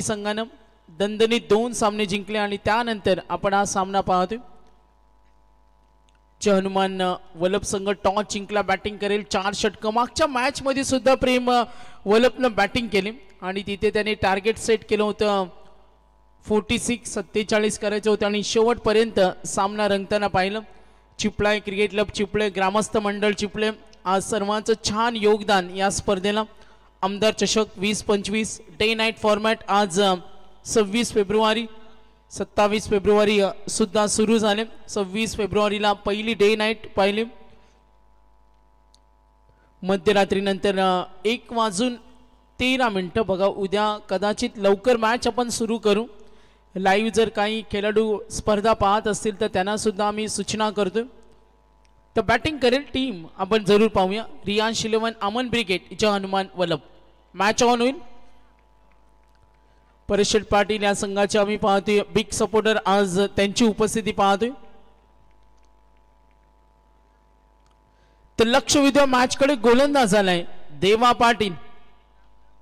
संघानं दणदणीत 2 सामने जिंकले आणि त्यानंतर आपण हा सामना पाहतोय. हनुमान वल्लभ संघ टॉस जिंकला, बॅटिंग करेल. 4 षटकं. मागच्या मॅच मध्ये सुद्धा प्रेम वल्लभनं बॅटिंग केली आणि तिथे त्याने टार्गेट सेट केलं होतं 46-47 करायचं होतं आणि शेवटपर्यंत सामना रंगताना पाहिलं. चिपळाय क्रिकेट क्लब चिपळे, ग्रामस्थ मंडळ चिपळे, आज सर्वांचं छान योगदान या स्पर्धेला. आमदार चषक 20-25 डे नाईट फॉर्मॅट आज 26 फेब्रुवारी 27 फेब्रुवारी सुद्धा सुरू झाले. 26 फेब्रुवारीला पहिली डे नाईट पाहिली. मध्यरात्रीनंतर 1:13 बघा. उद्या कदाचित लवकर मॅच आपण सुरू करू. लाईव्ह जर काही खेळाडू स्पर्धा पाहत असतील तर त्यांना सुद्धा आम्ही सूचना करतोय. तर बॅटिंग करेल टीम आपण जरूर पाहूया. Riyansh 11 Aman brigade Jai Hanuman Vallabh. Match on होईल. परिषद पाटील या संघाचे आम्ही पाहतोय बिग सपोर्टर, आज त्यांची उपस्थिती पाहतोय. तर लक्ष विद्या मॅच कडे गोलंदाज झालाय देवा पाटील.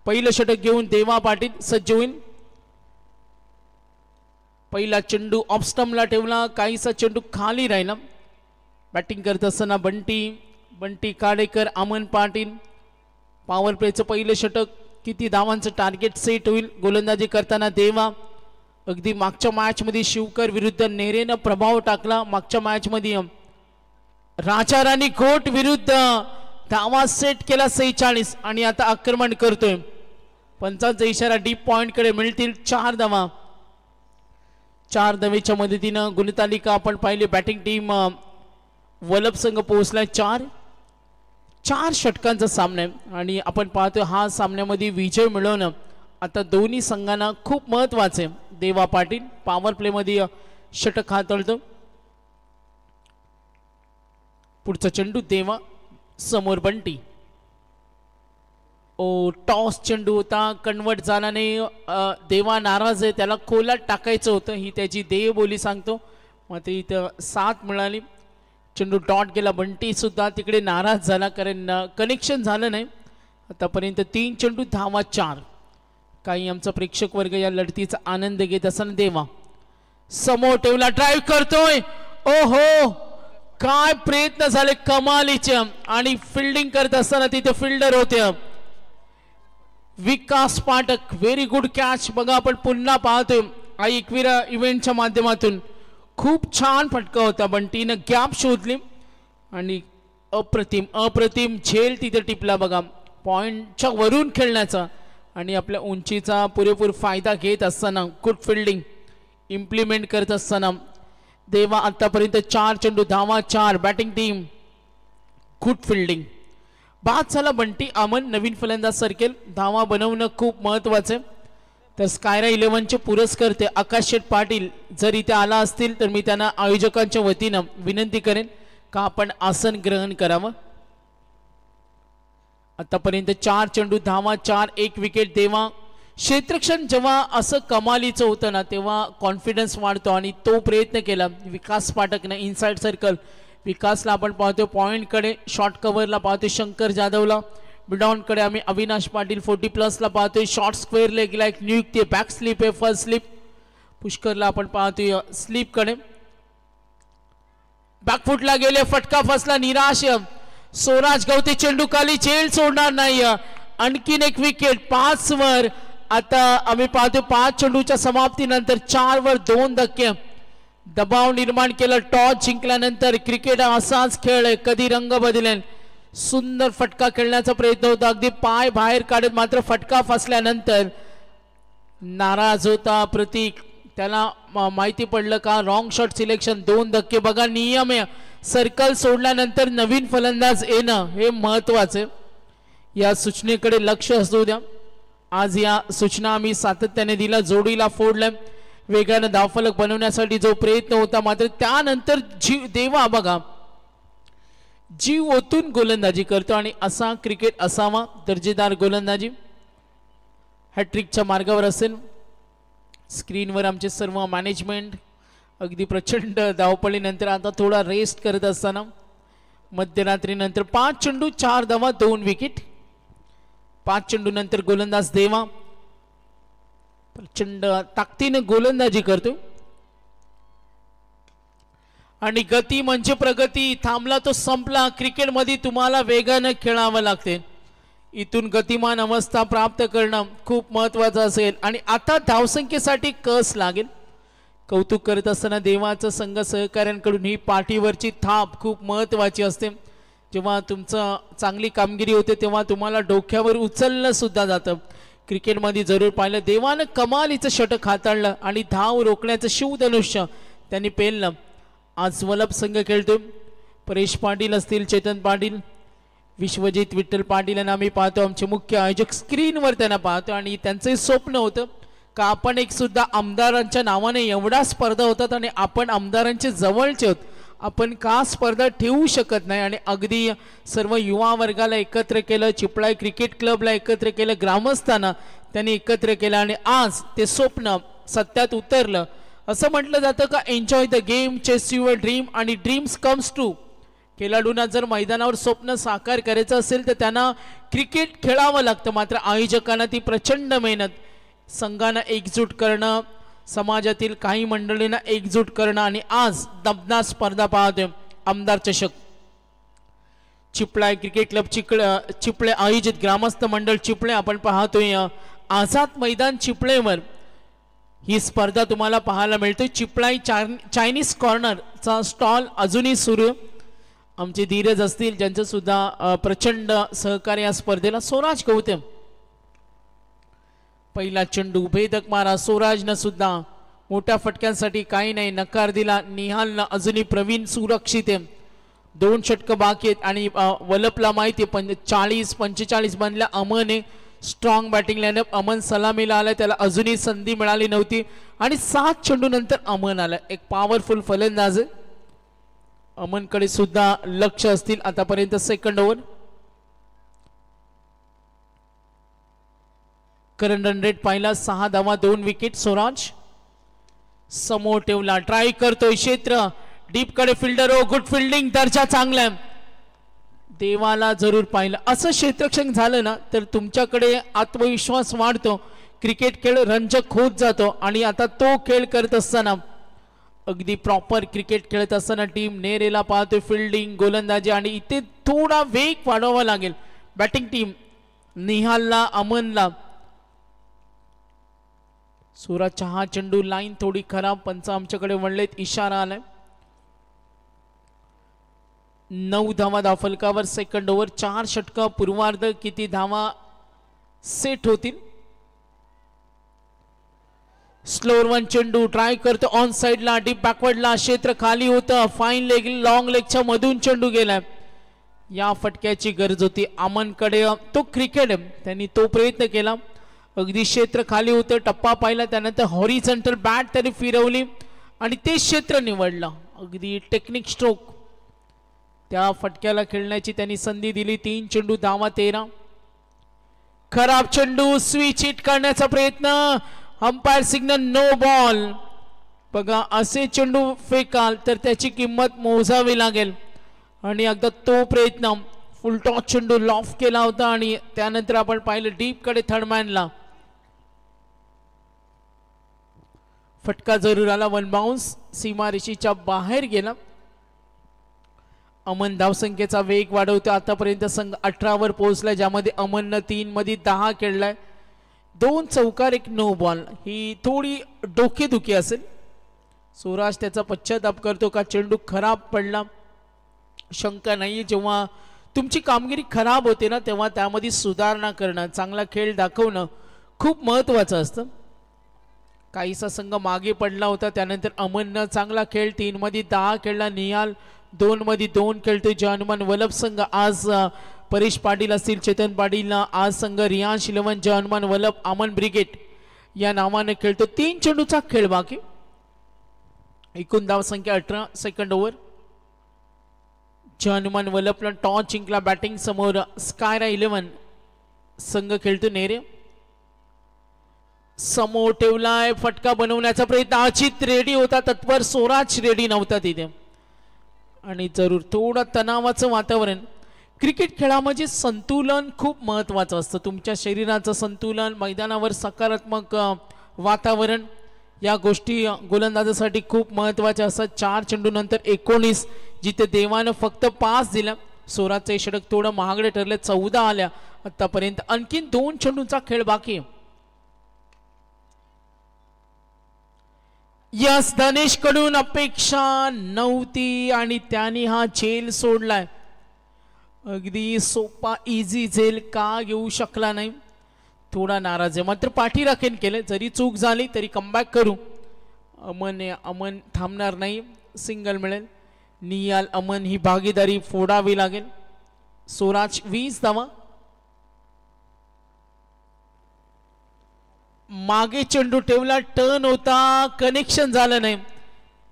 पहिलं षटक घेऊन देवा पाटील सज्ज होईल. पहिला चेंडू ऑफ स्टंपला ठेवला, काहीसा चेंडू खाली राहिला. बॅटिंग करत असताना बंटी काडेकर, अमन पाटील. पॉवर प्लेचं पहिलं षटक. किती धावांचं टार्गेट सेट होईल. गोलंदाजी करताना देवा. अगदी मागच्या मॅच मध्ये शिवकर विरुद्ध नेरेनं प्रभाव टाकला. मागच्या मॅच मध्ये राजा राणी कोट विरुद्ध धावा सेट केला 46 आणि आता आक्रमण करतोय. पंचांचा इशारा डीप पॉइंट कडे मिळतील. 4 धावा. 4 धावेच्या मदतीनं गुणतालिका आपण पाहिली. बॅटिंग टीम वल्लभ संघ पोहोचलाय 4 षटकांचा सामना आहे आणि आपण पाहतो हा सामन्यामध्ये विजय मिळवणं आता दोन्ही संघांना खूप महत्त्वाचं आहे. देवा पाटील पॉवर प्ले मध्ये षटक हाताळतो. पुढचा चेंडू देवा समोर बंटी. टॉस चेंडू होता, कन्वर्ट झाला नाही. देवा नाराज आहे, त्याला खोलात टाकायचं होतं ही त्याची देहबोली सांगतो. मात्र इथं 7 मिळाली. चेंडू डॉट गेला. बंटी सुद्धा तिकडे नाराज झाला कारण कनेक्शन झालं नाही. आतापर्यंत 3 चेंडू धावा 4. काही आमचा प्रेक्षक वर्ग या लढतीचा आनंद घेत असताना देवा समोर ठेवला, ड्राईव्ह करतोय. ओहो काय प्रयत्न झाले कमालीचे. आणि फिल्डिंग करत असताना तिथे फिल्डर होते Vikas Pathak. Very good catch. बघा आपण पुन्हा पाहतोय एकविरा इव्हेंटच्या माध्यमातून. खूप छान फटका होता. बंटीनं गॅप शोधली आणि अप्रतिम झेल तिथे टिपला. बघा पॉइंटच्या वरून खेळण्याचा आणि आपल्या उंचीचा पुरेपूर फायदा घेत असताना गुड फिल्डिंग इम्प्लिमेंट करत असताना देवा आतापर्यंत 4 चेंडू धावा 4. Batting team good fielding. बाद झाला बंटी. अमन नवीन फलंदाज सर्केल. धावा बनवणं खूप महत्वाचं आहे. तर स्कायरा 11चे पुरस्कर्ते आकाश शेठ पाटील जर इथे आला असतील तर मी त्यांना आयोजकांच्या वतीनं विनंती करेन का आपण आसन ग्रहण करावं. आतापर्यंत 4 चेंडू धावा 4, 1 विकेट. देवा क्षेत्ररक्षण जेव्हा असं कमालीचं होतं ना तेव्हा कॉन्फिडन्स वाढतो आणि तो प्रयत्न केला विकास पाठकने. इनसाइड सर्कल विकासला आपण पाहतो पॉइंट कडे. शॉर्ट कव्हरला पाहतो शंकर जाधवला. मिडॉन कडे आम्ही अविनाश पाटील 40+ पाहतोय. शॉर्ट स्क्वेअर लेगला एक नियुक्ती आहे. बॅक स्लिप आहे, फर्स्ट स्लिप. पुष्करला आपण पाहतोय स्लिप कडे. बॅकफुटला गेले, फटका फसला, निराश. स्वराज गवते चेंडू खाली, झेल सोडणार नाही. आणखीन एक विकेट. 5 वर आता आम्ही पाहतोय 5 चेंडूच्या समाप्तीनंतर 4 वर 2 धक्के. दबाव निर्माण केला. टॉस जिंकल्यानंतर क्रिकेट असाच खेळ आहे, कधी रंग बदलेल. सुंदर फटका खेळण्याचा प्रयत्न होता. अगदी पाय बाहेर काढत मात्र फटका फसल्यानंतर नाराज होता प्रतीक. त्याला माहिती पडलं का रॉंग शॉट सिलेक्शन. 2 धक्के. बघा नियम आहे सर्कल सोडल्यानंतर नवीन फलंदाज येणं हे महत्वाचे. या सूचनेकडे लक्ष असू द्या. आज या सूचना आम्ही सातत्याने दिला. जोडीला फोडलं. वेगाने धावफलक बनवण्यासाठी जो प्रयत्न होता मात्र त्यानंतर देवा बघा जीव ओतून गोलंदाजी करतो आणि असा क्रिकेट असावा. दर्जेदार गोलंदाजी हॅट्रिकच्या मार्गावर असेल. स्क्रीनवर आमचे सर्व मॅनेजमेंट अगदी प्रचंड धावपळीनंतर आता थोडा रेस्ट करत असताना मध्यरात्रीनंतर 5 चेंडू 4 धावा 2 विकेट. 5 चेंडू नंतर गोलंदाज देवा. प्रचंड ताकदीने गोलंदाजी करतो आणि गती म्हणजे प्रगती. थांबला तो संपला. क्रिकेटमध्ये तुम्हाला वेगाने खेळावं लागते. इथून गतिमान अवस्था प्राप्त करणं खूप महत्त्वाचं असेल. आणि आता धावसंख्येसाठी कस लागेल. कौतुक करत असताना देवाचं संघ सहकाऱ्यांकडून ही पाठीवरची थाप खूप महत्त्वाची असते. जेव्हा तुमचं चांगली कामगिरी होते तेव्हा तुम्हाला डोक्यावर उचललं सुद्धा जातं. क्रिकेटमध्ये जरूर पाहिलं देवानं कमालीचं षटक हाताळलं आणि धाव रोखण्याचं शिवधनुष्य त्यांनी पेललं. आज वल्लभ संघ खेळतो. परेश पाटील असतील, चेतन पाटील, विश्वजित विठ्ठल पाटील यांना आम्ही पाहतो. आमचे मुख्य आयोजक स्क्रीनवर त्यांना पाहतो आणि त्यांचं स्वप्न होतं का आपण एक सुद्धा आमदारांच्या नावाने एवढा स्पर्धा होतात आणि आपण आमदारांचे जवळचे आहोत. आपण का स्पर्धा ठेवू शकत नाही. आणि अगदी सर्व युवा वर्गाला एकत्र केलं. चिपळाई क्रिकेट क्लबला एकत्र केलं. ग्रामस्थांना त्यांनी एकत्र केलं आणि आज ते स्वप्न सत्यात उतरलं. असं म्हटलं जातं का enjoy the game, chase your dream आणि ड्रीम्स कम्स ट्रू. खेळाडूंना जर मैदानावर स्वप्न साकार करायचं असेल तर त्यांना क्रिकेट खेळावं लागतं. मात्र आयोजकांना ती प्रचंड मेहनत, संघांना एकजूट करणं, समाजातील काही मंडळींना एकजूट करणं आणि आज दबदनार स्पर्धा पाहतोय. आमदार चषक चिपळाई क्रिकेट क्लब चिपळे आयोजित ग्रामस्थ मंडळ चिपळे आपण पाहतोय. आझाद मैदान चिपळेवर ही स्पर्धा तुम्हाला पाहायला मिळते. चिपळाई चायनीज कॉर्नरचा स्टॉल अजूनही सुरू. आमचे धीरज असतील ज्यांचं सुद्धा प्रचंड सहकार्य या स्पर्धेला. स्वराज गौतम पहिला चेंडू भेदक मारा. स्वराजनं सुद्धा मोठ्या फटक्यांसाठी काही नाही नकार दिला. निहालनं अजूनही प्रवीण सुरक्षित आहे. 2 षटकं बाकी आहेत आणि वल्लभला माहिती आहे 40-45 बनल्या. अमन आहे स्ट्रॉंग बॅटिंग लाईनअप. अमन सलामीला आला, त्याला अजूनही संधी मिळाली नव्हती आणि 7 चेंडू नंतर अमन आला. एक पॉवरफुल फलंदाज आहे. अमनकडे सुद्धा लक्ष असतील आतापर्यंत. Second over current run rate पाहिला 6 धावा 2 विकेट. स्वराज समोर ठेवला, ट्राय करतोय क्षेत्र डीप कडे. फिल्डर ओ गुड फिल्डिंग, दर्जा चांगला. देवाला जरूर पाहिलं. असं क्षेत्ररक्षण झालं ना तर तुमच्याकडे आत्मविश्वास वाढतो. क्रिकेट खेळ रंजक होत जातो. आणि आता तो खेळ करत असताना अगदी प्रॉपर क्रिकेट खेळत असताना टीम नेरेला पाहतोय. फिल्डिंग, गोलंदाजी आणि इथे थोडा वेग वाढवावा लागेल. Batting team निहालला, अमनला. सूरजचा हा चेंडू लाईन थोडी खराब. पंच आमच्याकडे वळलेत, इशारा आलाय. 9 धावा धावफलकावर. सेकंड ओव्हर 4 षटका पूर्वार्ध. किती धावा सेट होतील. स्लोअर 1 चेंडू ट्राय करतो ऑन साइडला, डीप बॅकवर्डला. क्षेत्र खाली होतं. फाईन लेग, लॉंग लेगच्या मधून चेंडू गेलाय. या फटक्याची गरज होती अमनकडे. तो क्रिकेट त्यांनी तो प्रयत्न केला. अगदी क्षेत्र खाली होतं. टप्पा पाहिला, त्यानंतर हॉरिझॉन्टल बॅट त्यांनी फिरवली आणि ते क्षेत्र निवडलं. अगदी टेक्निक स्ट्रोक त्या फटक्याला खेळण्याची त्यांनी संधी दिली. 3 चेंडू धावा 13. खराब चेंडू, स्विच हिट करण्याचा प्रयत्न. Umpire signal no ball. बघा असे चेंडू फेकाल तर त्याची किंमत मोजावी लागेल. आणि एकदा तो प्रयत्न फुल टॉस चेंडू लॉफ केला होता आणि त्यानंतर आपण पाहिलं डीप कडे थर्डमॅनला फटका जरूर आला. 1 बाउन्स सीमारेषेच्या बाहेर गेला. अमन धावसंख्येचा वेग वाढवतो. आतापर्यंत संघ 18 वर पोहोचलाय, ज्यामध्ये अमननं 3 मध्ये 10 खेळलाय. 2 चौकार 1 नो बॉल. ही थोडी डोकेदुखी असेल. स्वराज त्याचा पश्चाताप करतो का चेंडू खराब पडला. शंका नाही, जेव्हा तुमची कामगिरी खराब होते ना तेव्हा त्यामध्ये सुधारणा करणं, चांगला खेळ दाखवणं खूप महत्त्वाचं असतं. काहीसा संघ मागे पडला होता, त्यानंतर अमननं चांगला खेळ 3 मध्ये 10 खेळला. निहाल 2 मध्ये 2 खेळतोय. जॉनमन वल्लभ संघ आज परेश पाटील असतील, चेतन पाटीलला आज संघ रियांश 11 जॉनमन वल्लभ अमन ब्रिगेड या नावाने खेळतो. 3 चेंडूचा खेळ बाकी. एकूण धाव संख्या 18. सेकंड ओव्हर जॉनमन वल्लभला टॉस जिंकला. बॅटिंग समोर स्कायरा 11 संघ खेळतो. नेरे समोर ठेवलाय, फटका बनवण्याचा प्रयत्न. अचित रेडी होता, तत्पर स्वराज रेडी नव्हता तिथे. आणि जरूर थोडं तणावाचं वातावरण. क्रिकेट खेळामध्ये संतुलन खूप महत्त्वाचं असतं. तुमच्या शरीराचं संतुलन, मैदानावर सकारात्मक वातावरण या गोष्टी गोलंदाजासाठी खूप महत्त्वाच्या असतात. 4 चेंडू नंतर 19 जिथे देवानं फक्त 5 दिला. स्वराजचे षटक थोडं महागडे ठरले. 14 आल्या आतापर्यंत. आणखीन 2 चेंडूंचा खेळ बाकी. यस धनेश कडून अपेक्षा नव्हती आणि त्याने हा झेल सोडलाय. अगदी सोपा इझी झेल का घेऊ शकला नाही. थोडा नाराज आहे मात्र पाठी राखेन केले. जरी चूक झाली तरी कमबॅक करू. अमन थांबणार नाही. सिंगल मिळेल. नियाल अमन ही भागीदारी फोडावी लागेल. स्वराज 20 धावा. मागे चेंडू ठेवला. टर्न होता. कनेक्शन झालं नाही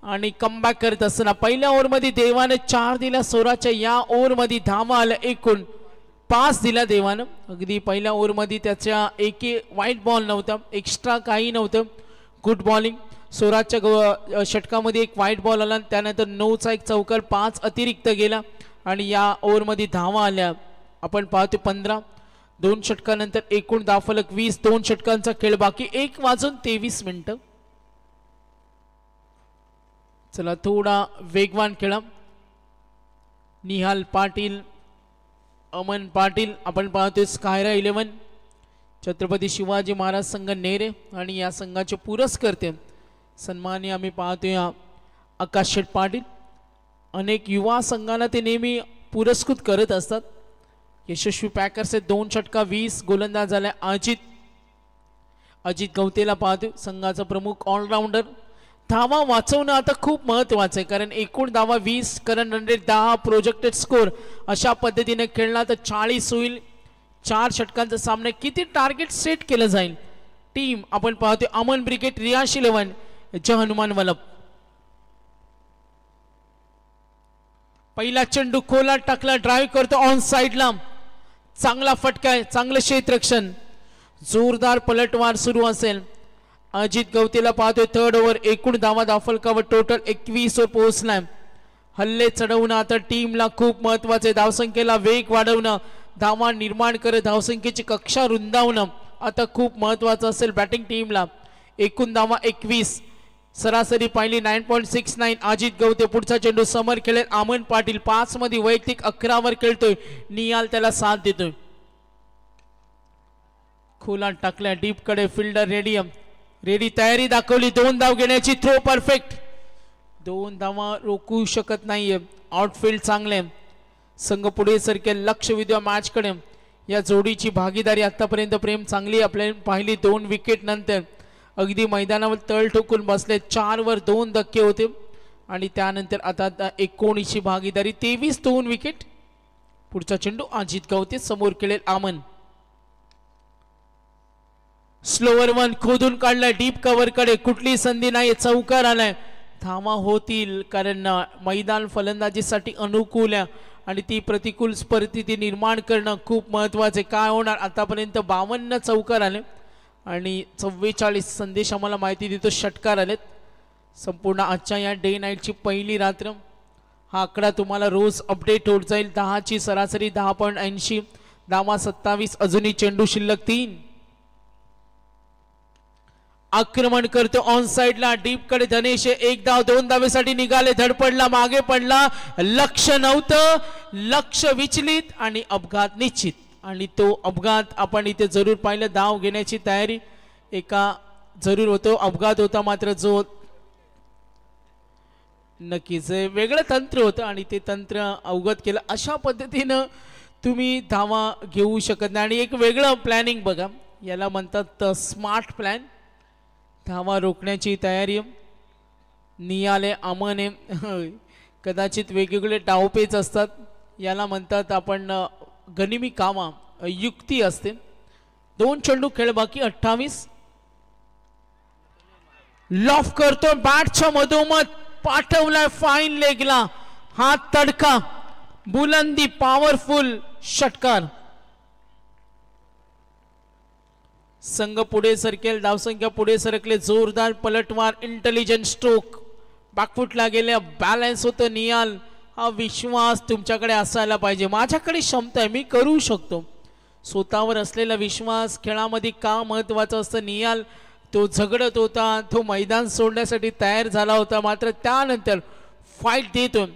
आणि कमबॅक करत असताना पहिल्या ओव्हरमध्ये देवाने 4 दिला. स्वराजच्या या ओव्हरमध्ये धावा आल्या एकूण 5 दिला देवानं. अगदी पहिल्या ओव्हरमध्ये त्याच्या एक वाईट बॉल नव्हता. एक्स्ट्रा काही नव्हतं. Good bowling. स्वराजच्या षटकामध्ये एक वाईट बॉल आला. त्यानंतर 9चा एक चौकार 5 अतिरिक्त गेला आणि या ओव्हरमध्ये धावा आल्या आपण पाहतो 15. 2 षटकानंतर एकूण धावफलक 20. 2 षटकांचा खेळ बाकी. 1:23. चला थोडा वेगवान खेळा. निहाल पाटील अमन पाटील आपण पाहतोय स्कायरा 11 छत्रपती शिवाजी महाराज संघ नेरे आणि या संघाचे पुरस्कर्ते सन्माननीय आम्ही पाहतोय आकाश शेठ पाटील. अनेक युवा संघांना ते नेहमी पुरस्कृत करत असतात. यशस्वी पॅकर्स 2 षटका 20. गोलंदाज झाला अजित गवतेला पाहतोय संघाचा प्रमुख ऑलराऊंडर. धावा वाचवणं आता खूप महत्त्वाचं आहे कारण एकूण धावा 20. Current run rate 10. Projected score अशा पद्धतीने खेळला तर 40 होईल. 4 षटकांचा सामना. किती टार्गेट सेट केलं जाईल. टीम आपण पाहतोय अमन ब्रिगेड रियाश 11 हनुमान वल्लभ. पहिला चेंडू खोला टाकला. ड्राईव्ह करतो ऑन साइडला. चांगला फटका आहे. चांगलं क्षेत्ररक्षण. जोरदार पलटवार सुरू असेल. अजित गवतेला पाहतोय 3rd ओव्हर. एकूण धावा धावफलकावर टोटल 21 वर पोहोचलाय. हल्ले चढवणं आता टीमला खूप महत्वाचे. धावसंख्येला वेग वाढवणं. धावा निर्माण करत धावसंख्येची कक्षा रुंदावणं आता खूप महत्वाचं असेल बॅटिंग टीमला. एकूण धावा 21. सरासरी पाहिली 9.69. अजित गवते. पुढचा चेंडू समर खेळेल अमन पाटील. 5 मध्ये वैयक्तिक 11 वर खेळतोय. नियाल त्याला साथ देतोय. खोला टाकल्या डीप कडे. फिल्डर रेडी तयारी दाखवली. 2 धाव घेण्याची. Throw perfect. 2 धावा रोखू शकत नाहीये. आउटफील्ड चांगले. संघ पुढे सरकेल लक्ष विद्या मॅच कडे. या जोडीची भागीदारी आतापर्यंत प्रेम चांगली आपल्याला पाहिली. 2 विकेट नंतर अगदी मैदानावर तळ ठोकून बसले. 4 वर 2 धक्के होते आणि त्यानंतर आता 19ची भागीदारी. 23. 2 विकेट. पुढचा चेंडू अजित गवते. समोर खेळेल अमन. स्लोअर 1 खोदून काढलाय डीप कव्हर कडे. कुठली संधी नाही. चौकार आलाय. धावा होतील कारण मैदान फलंदाजीसाठी अनुकूल आहे आणि ती प्रतिकूल परिस्थिती निर्माण करणं खूप महत्वाचे. काय होणार. आतापर्यंत 52 चौकार आले आणि 44 संदेश आम्हाला माहिती देतो षटकार आलेत. संपूर्ण आजच्या या डे नाईटची पहिली रात्र. हा आकडा तुम्हाला रोज अपडेट होत जाईल. 10ची सरासरी 10.80. धावा 27. अजूनही चेंडू शिल्लक 3. आक्रमण करतो ऑन साइडला. डीप कडे धनेश. 1 धाव. 2 धावेसाठी निघाले. धडपडला. मागे पडला. लक्ष नव्हतं. लक्ष विचलित आणि अपघात निश्चित. आणि तो अपघात आपण इथे जरूर पाहिलं. धाव घेण्याची तयारी एका जरूर होतो. अपघात होता मात्र जो नक्कीच वेगळं तंत्र होतं आणि ते तंत्र अवगत केलं. अशा पद्धतीनं तुम्ही धावा घेऊ शकत नाही. आणि एक वेगळं प्लॅनिंग बघा. याला म्हणतात स्मार्ट प्लॅन. धावा रोखण्याची तयारी. नियाले अमने कदाचित वेगवेगळे डावपेच असतात. याला म्हणतात आपण गनिमी कामा. युक्ती असते. 2 चेंडू खेळ बाकी. 28. लॉफ करतो. बॅटच्या मधोमध पाठवलाय फाईन लेगला. हा तडका. बुलंदी पॉवरफुल षटकार. संघ पुढे सरकेल. धावसंख्या पुढे सरकले. जोरदार पलटवार. Intelligent stroke. बॅकफुटला गेले. बॅलन्स होतं. नियाल हा विश्वास तुमच्याकडे असायला पाहिजे. माझ्याकडे क्षमता आहे. मी करू शकतो. स्वतःवर असलेला विश्वास खेळामध्ये का महत्वाचा असतं. नियाल तो झगडत होता, तो मैदान सोडण्यासाठी तयार झाला होता, मात्र त्यानंतर फाईट देतो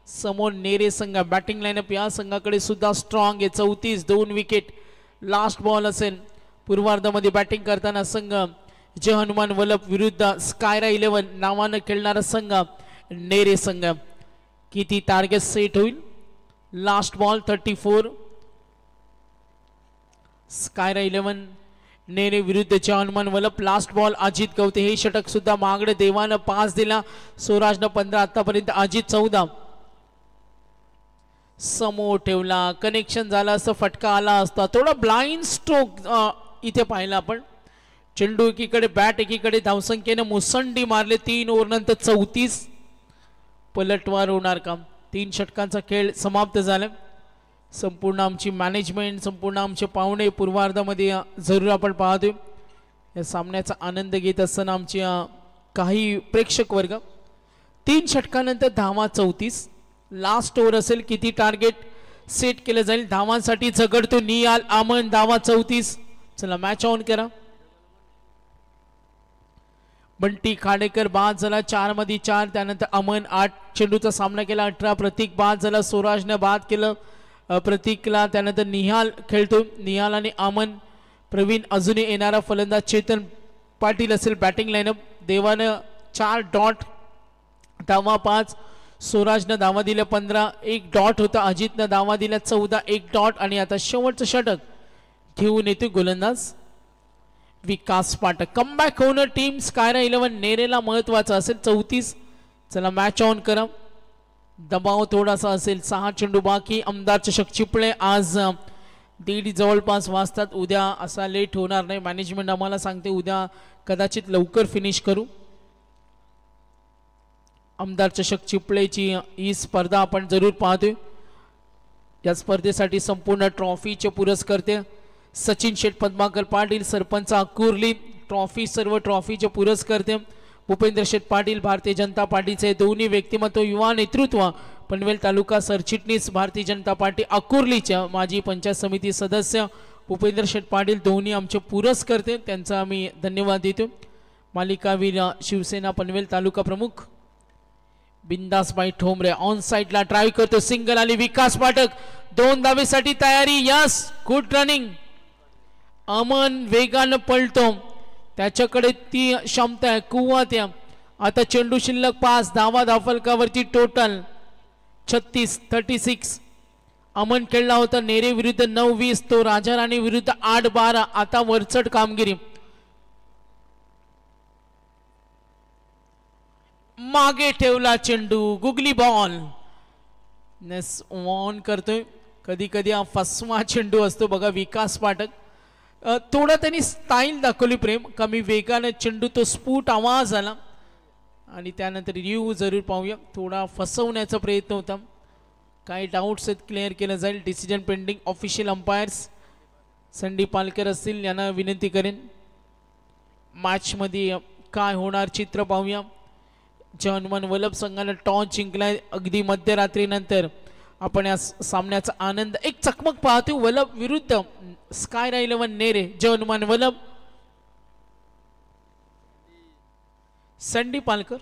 समोर नेरे संघ. बॅटिंग लाईनअप या संघाकडे सुद्धा स्ट्रॉंग आहे. 34 2 विकेट लास्ट बॉल असेल. पूर्वार्धामध्ये बॅटिंग करताना संघ जय हनुमान वलप विरुद्ध स्कायरा 11 नावानं खेळणारा संघ नेरे संघ. किती टार्गेट सेट होईल? Last ball 34. स्कायरा 11 नेरे विरुद्ध जय हनुमान वलप. Last ball Ajit Gavate. हे षटक सुद्धा मागडे देवानं 5 दिला, स्वराजनं 15. आतापर्यंत अजित 14. समोर ठेवला, कनेक्शन झाला असं, फटका आला असता. थोडा ब्लाइंड स्ट्रोक इथे पाहिला आपण. चेंडू एकीकडे, बॅट एकीकडे, धावसंख्येने मुसंडी मारले. 3 ओव्हर नंतर 34. पलटवार होणार का? 3 षटकांचा खेळ समाप्त झाला. संपूर्ण आमची मॅनेजमेंट, संपूर्ण आमचे पाहुणे पूर्वार्धामध्ये जरूर आपण पाहतोय. या सामन्याचा आनंद घेत असताना आमची काही प्रेक्षक वर्ग. 3 षटकानंतर धावा 34. लास्ट ओव्हर असेल. किती टार्गेट सेट केलं जाईल? धावांसाठी झगडतो नियाल आमन. धावा 34. चला मॅच ऑन करा. बंटी खाडेकर बाद झाला, 4 मध्ये 4. त्यानंतर अमन 8 चेंडूचा सामना केला, 18. प्रतीक बाद झाला, स्वराजने बाद केलं प्रतीकला. त्यानंतर निहाल खेळतो. निहाल आणि अमन. प्रवीण अजूनही येणारा फलंदाज चेतन पाटील असेल. बॅटिंग लाईनअप देवानं 4 डॉट, धावा 5. स्वराजनं धावा दिल्या 15, 1 डॉट होता. अजितनं धावा दिल्या 14, 1 डॉट. आणि आता शेवटचं षटक घेऊन येतो गोलंदाज विकास पाठक. कमबॅक होणं टीम स्कायरा 11 नेरेला महत्वाचं असेल. 34. चला मॅच ऑन करा. दबाव थोडासा असेल. 6 चेंडू बाकी. आमदार चषक चिपळे आज 1:30 जवळपास वाजतात. उद्या असा लेट होणार नाही. मॅनेजमेंट आम्हाला सांगते उद्या कदाचित लवकर फिनिश करू. आमदार चषक चिपळेची ही स्पर्धा आपण जरूर पाहतोय. या स्पर्धेसाठी संपूर्ण ट्रॉफीचे पुरस्कर्ते सचिन शेठ पद्माकर पाटील, सरपंच अकुर्ली. ट्रॉफी, सर्व ट्रॉफीचे पुरस्कर्ते भूपेंद्र शेठ पाटील, भारतीय जनता पार्टीचे दोन्ही व्यक्तिमत्व, युवा नेतृत्व, पनवेल तालुका सरचिटणीस भारतीय जनता पार्टी अकुर्लीच्या, माजी पंचायत समिती सदस्य भूपेंद्र शेठ पाटील, दोन्ही आमचे पुरस्कर्ते. त्यांचा आम्ही धन्यवाद देतो. मालिकावीर शिवसेना पनवेल तालुका प्रमुख बिंदासबाई ठोंबरे ऑन साइडला ड्राइव्ह करतो. सिंगल आली. विकास पाठक 2 धावेसाठी तयारी. Yes, good running. अमन वेगानं पळतो, त्याच्याकडे ती क्षमता आहे, कुवत आहे. आता चेंडू शिल्लक 5 धावा धावफलकावरती टोटल 36, 36. अमन खेळला होता नेरे विरुद्ध 9-20. तो राजा राणी विरुद्ध 8-12. आता वरचढ कामगिरी. मागे ठेवला चेंडू, गुगली बॉल. नेस ऑन करतोय. कधी कधी हा फसवा चेंडू असतो बघा. विकास पाठक थोडा त्यांनी स्टाईल दाखवली प्रेम, कमी वेगाने चेंडू, तो स्फुट आवाज आला. आणि त्यानंतर रिव्ह्यू जरूर पाहूया. थोडा फसवण्याचा प्रयत्न होता. काही डाऊट्स आहेत, क्लिअर केलं जाईल. Decision pending. Official umpires Sandeep Palkar असतील, यांना विनंती करेन. मॅचमध्ये काय होणार चित्र पाहूया. जय हनुमान वल्लभ संघाने टॉस जिंकलाय अगदी मध्यरात्रीनंतर. आपण या सामन्याचा आनंद, एक चकमक पाहतो. वल्लभ विरुद्ध स्कायरा 11 नेरे. जय हनुमान वल्लभ. संदीप पालकर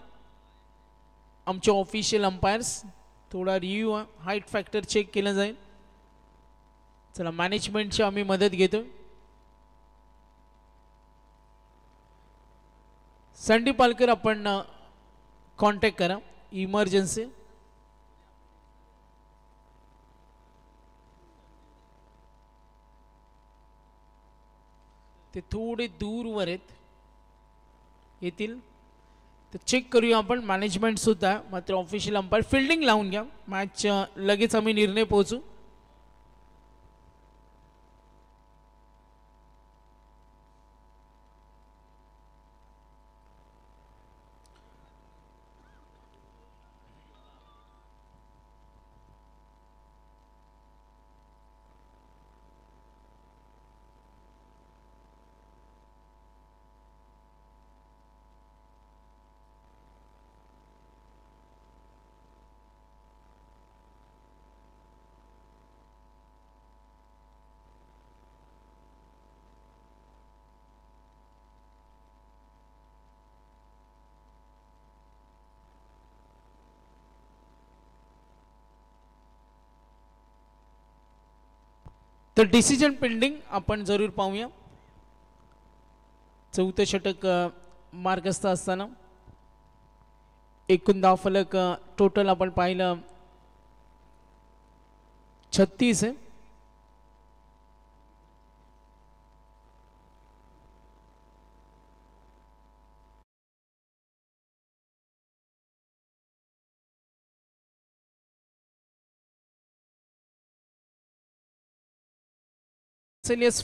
आमचे ऑफिशियल अंपायर्स. थोडा रिव्ह्यू, हाईट फॅक्टर चेक केलं जाईल. चला मॅनेजमेंटची आम्ही मदत घेतो. संदीप पालकर आपण कॉन्टॅक्ट करा. इमर्जन्सी. ते थोडे दूरवर आहेत, येतील तर चेक करूया आपण. मॅनेजमेंट सुद्धा, मात्र ऑफिशियल अंपायर. फिल्डिंग लावून घ्या. मॅच लगेच आम्ही निर्णय पोहोचू. तर डिसिजन पेंडिंग आपण जरूर पाहूया. चौथं षटक मार्गस्थ असताना एकूण धावफलक टोटल आपण पाहिलं 36 आहे.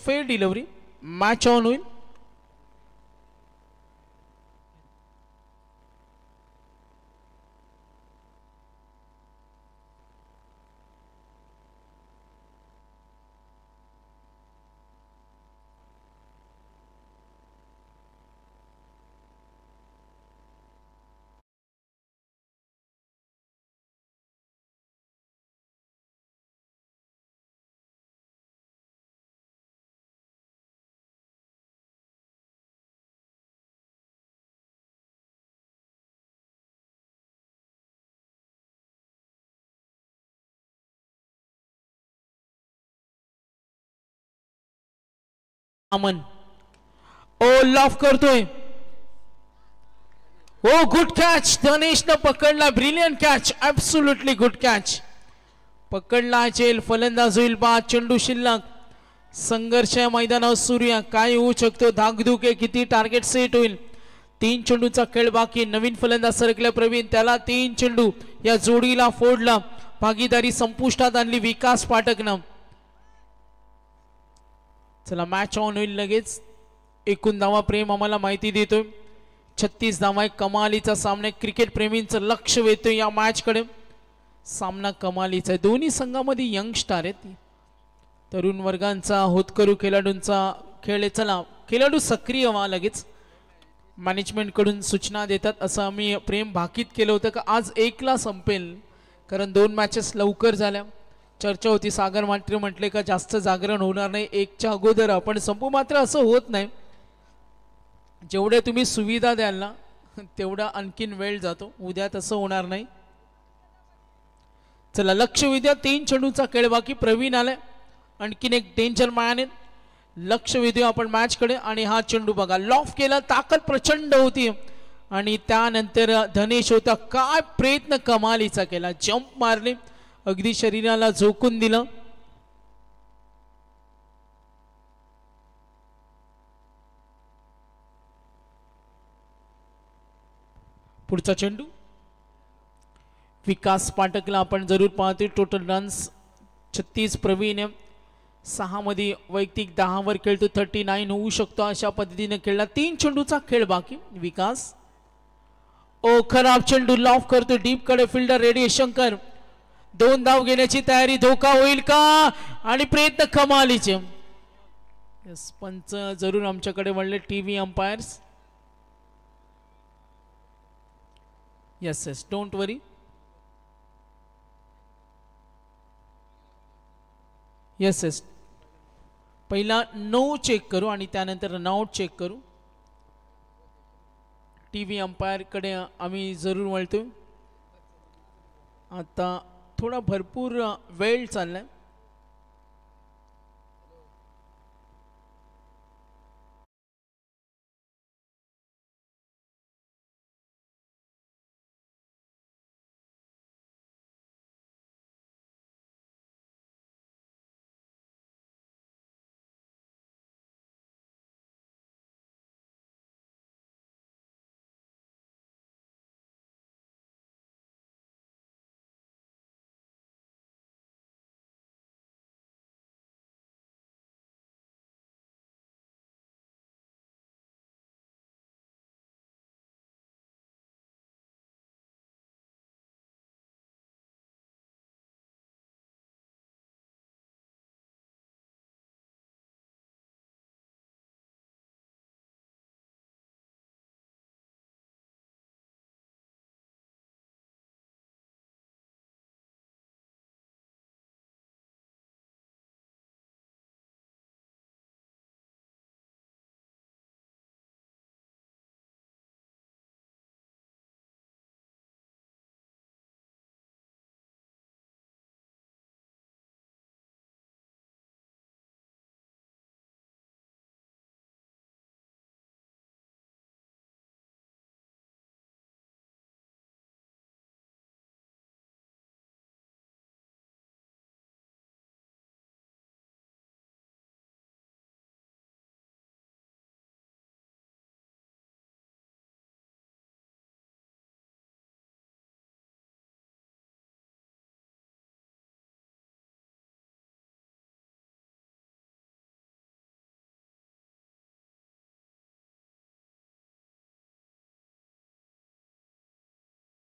फेअर डिलिव्हरी मॅच ऑन होईल. अमन ओ लॉफ करतोय. ओ गुड कॅच. धनेशनं पकडला. Brilliant catch. Absolutely good catch. पकडला अचेल. फलंदाज होईल बाद. चेंडू शिल्लक. संघर्ष मैदानावर सूर्य काय होऊ शकतो. धाकधूक आहे. किती टार्गेट सेट होईल. 3 चेंडूचा खेळ बाकी. नवीन फलंदाज सरकले प्रवीण. त्याला 3 चेंडू. या जोडीला फोडला. भागीदारी संपुष्टात आणली विकास पाठकनं. चला मॅच ऑन होईल लगेच. एकूण धावा प्रेम आम्हाला माहिती देतोय. 36 धावा. कमालीचा सामना. क्रिकेट प्रेमींचं लक्ष वेधतोय या मॅच कडे. सामना कमालीचा आहे. दोन्ही संघामध्ये यंगस्टार आहेत. तरुण वर्गांचा होतकरू खेळाडूंचा खेळ आहे. चला खेळाडू सक्रिय व्हा. लगेच मॅनेजमेंट कडून सूचना देतात. असं आम्ही प्रेम भाकीत केलं होतं का आज 1 ला संपेल. कारण 2 मॅचेस लवकर झाल्या. चर्चा होती. सागर मात्र म्हटले का जास्त जागरण होणार नाही. 1च्या अगोदर आपण संपू. मात्र असं होत नाही. जेवढे तुम्ही सुविधा द्याल ना तेवढा आणखीन वेळ जातो. उद्या तसं होणार नाही. चला लक्ष विद्या. 3 चेंडूचा खेळ बाकी. प्रवीण आलाय. आणखीन एक डेंजर मॅन आहे. लक्ष वेधूया आपण मॅच कडे. आणि हा चेंडू बघा लॉफ केला. ताकद प्रचंड होती. आणि त्यानंतर धनेश होता. काय प्रयत्न कमालीचा केला. जंप मारले. अगदी शरीराला झोकून दिलं. पुढचा चेंडू विकास पाठकला आपण जरूर पाहतोय. Total runs 36. प्रवीण 6 मध्ये वैयक्तिक 10 वर खेळतो. 39 होऊ शकतो अशा पद्धतीने खेळला. 3 चेंडूचा खेळ बाकी. विकास ओ खराब चेंडू. लॉफ करतो डीप कडे. Fielder ready. शंकर 2 धाव घेण्याची तयारी. धोका होईल का. आणि प्रयत्न कमालीचे. यस पंच जरूर आमच्याकडे वळले. TV umpires. Yes yes don't worry. Yes yes पहिला नो चेक करू आणि त्यानंतर रनआउट चेक करू. टीव्ही अंपायर कडे आम्ही जरूर वळतो. आता थोडा भरपूर वेळ चाललाय.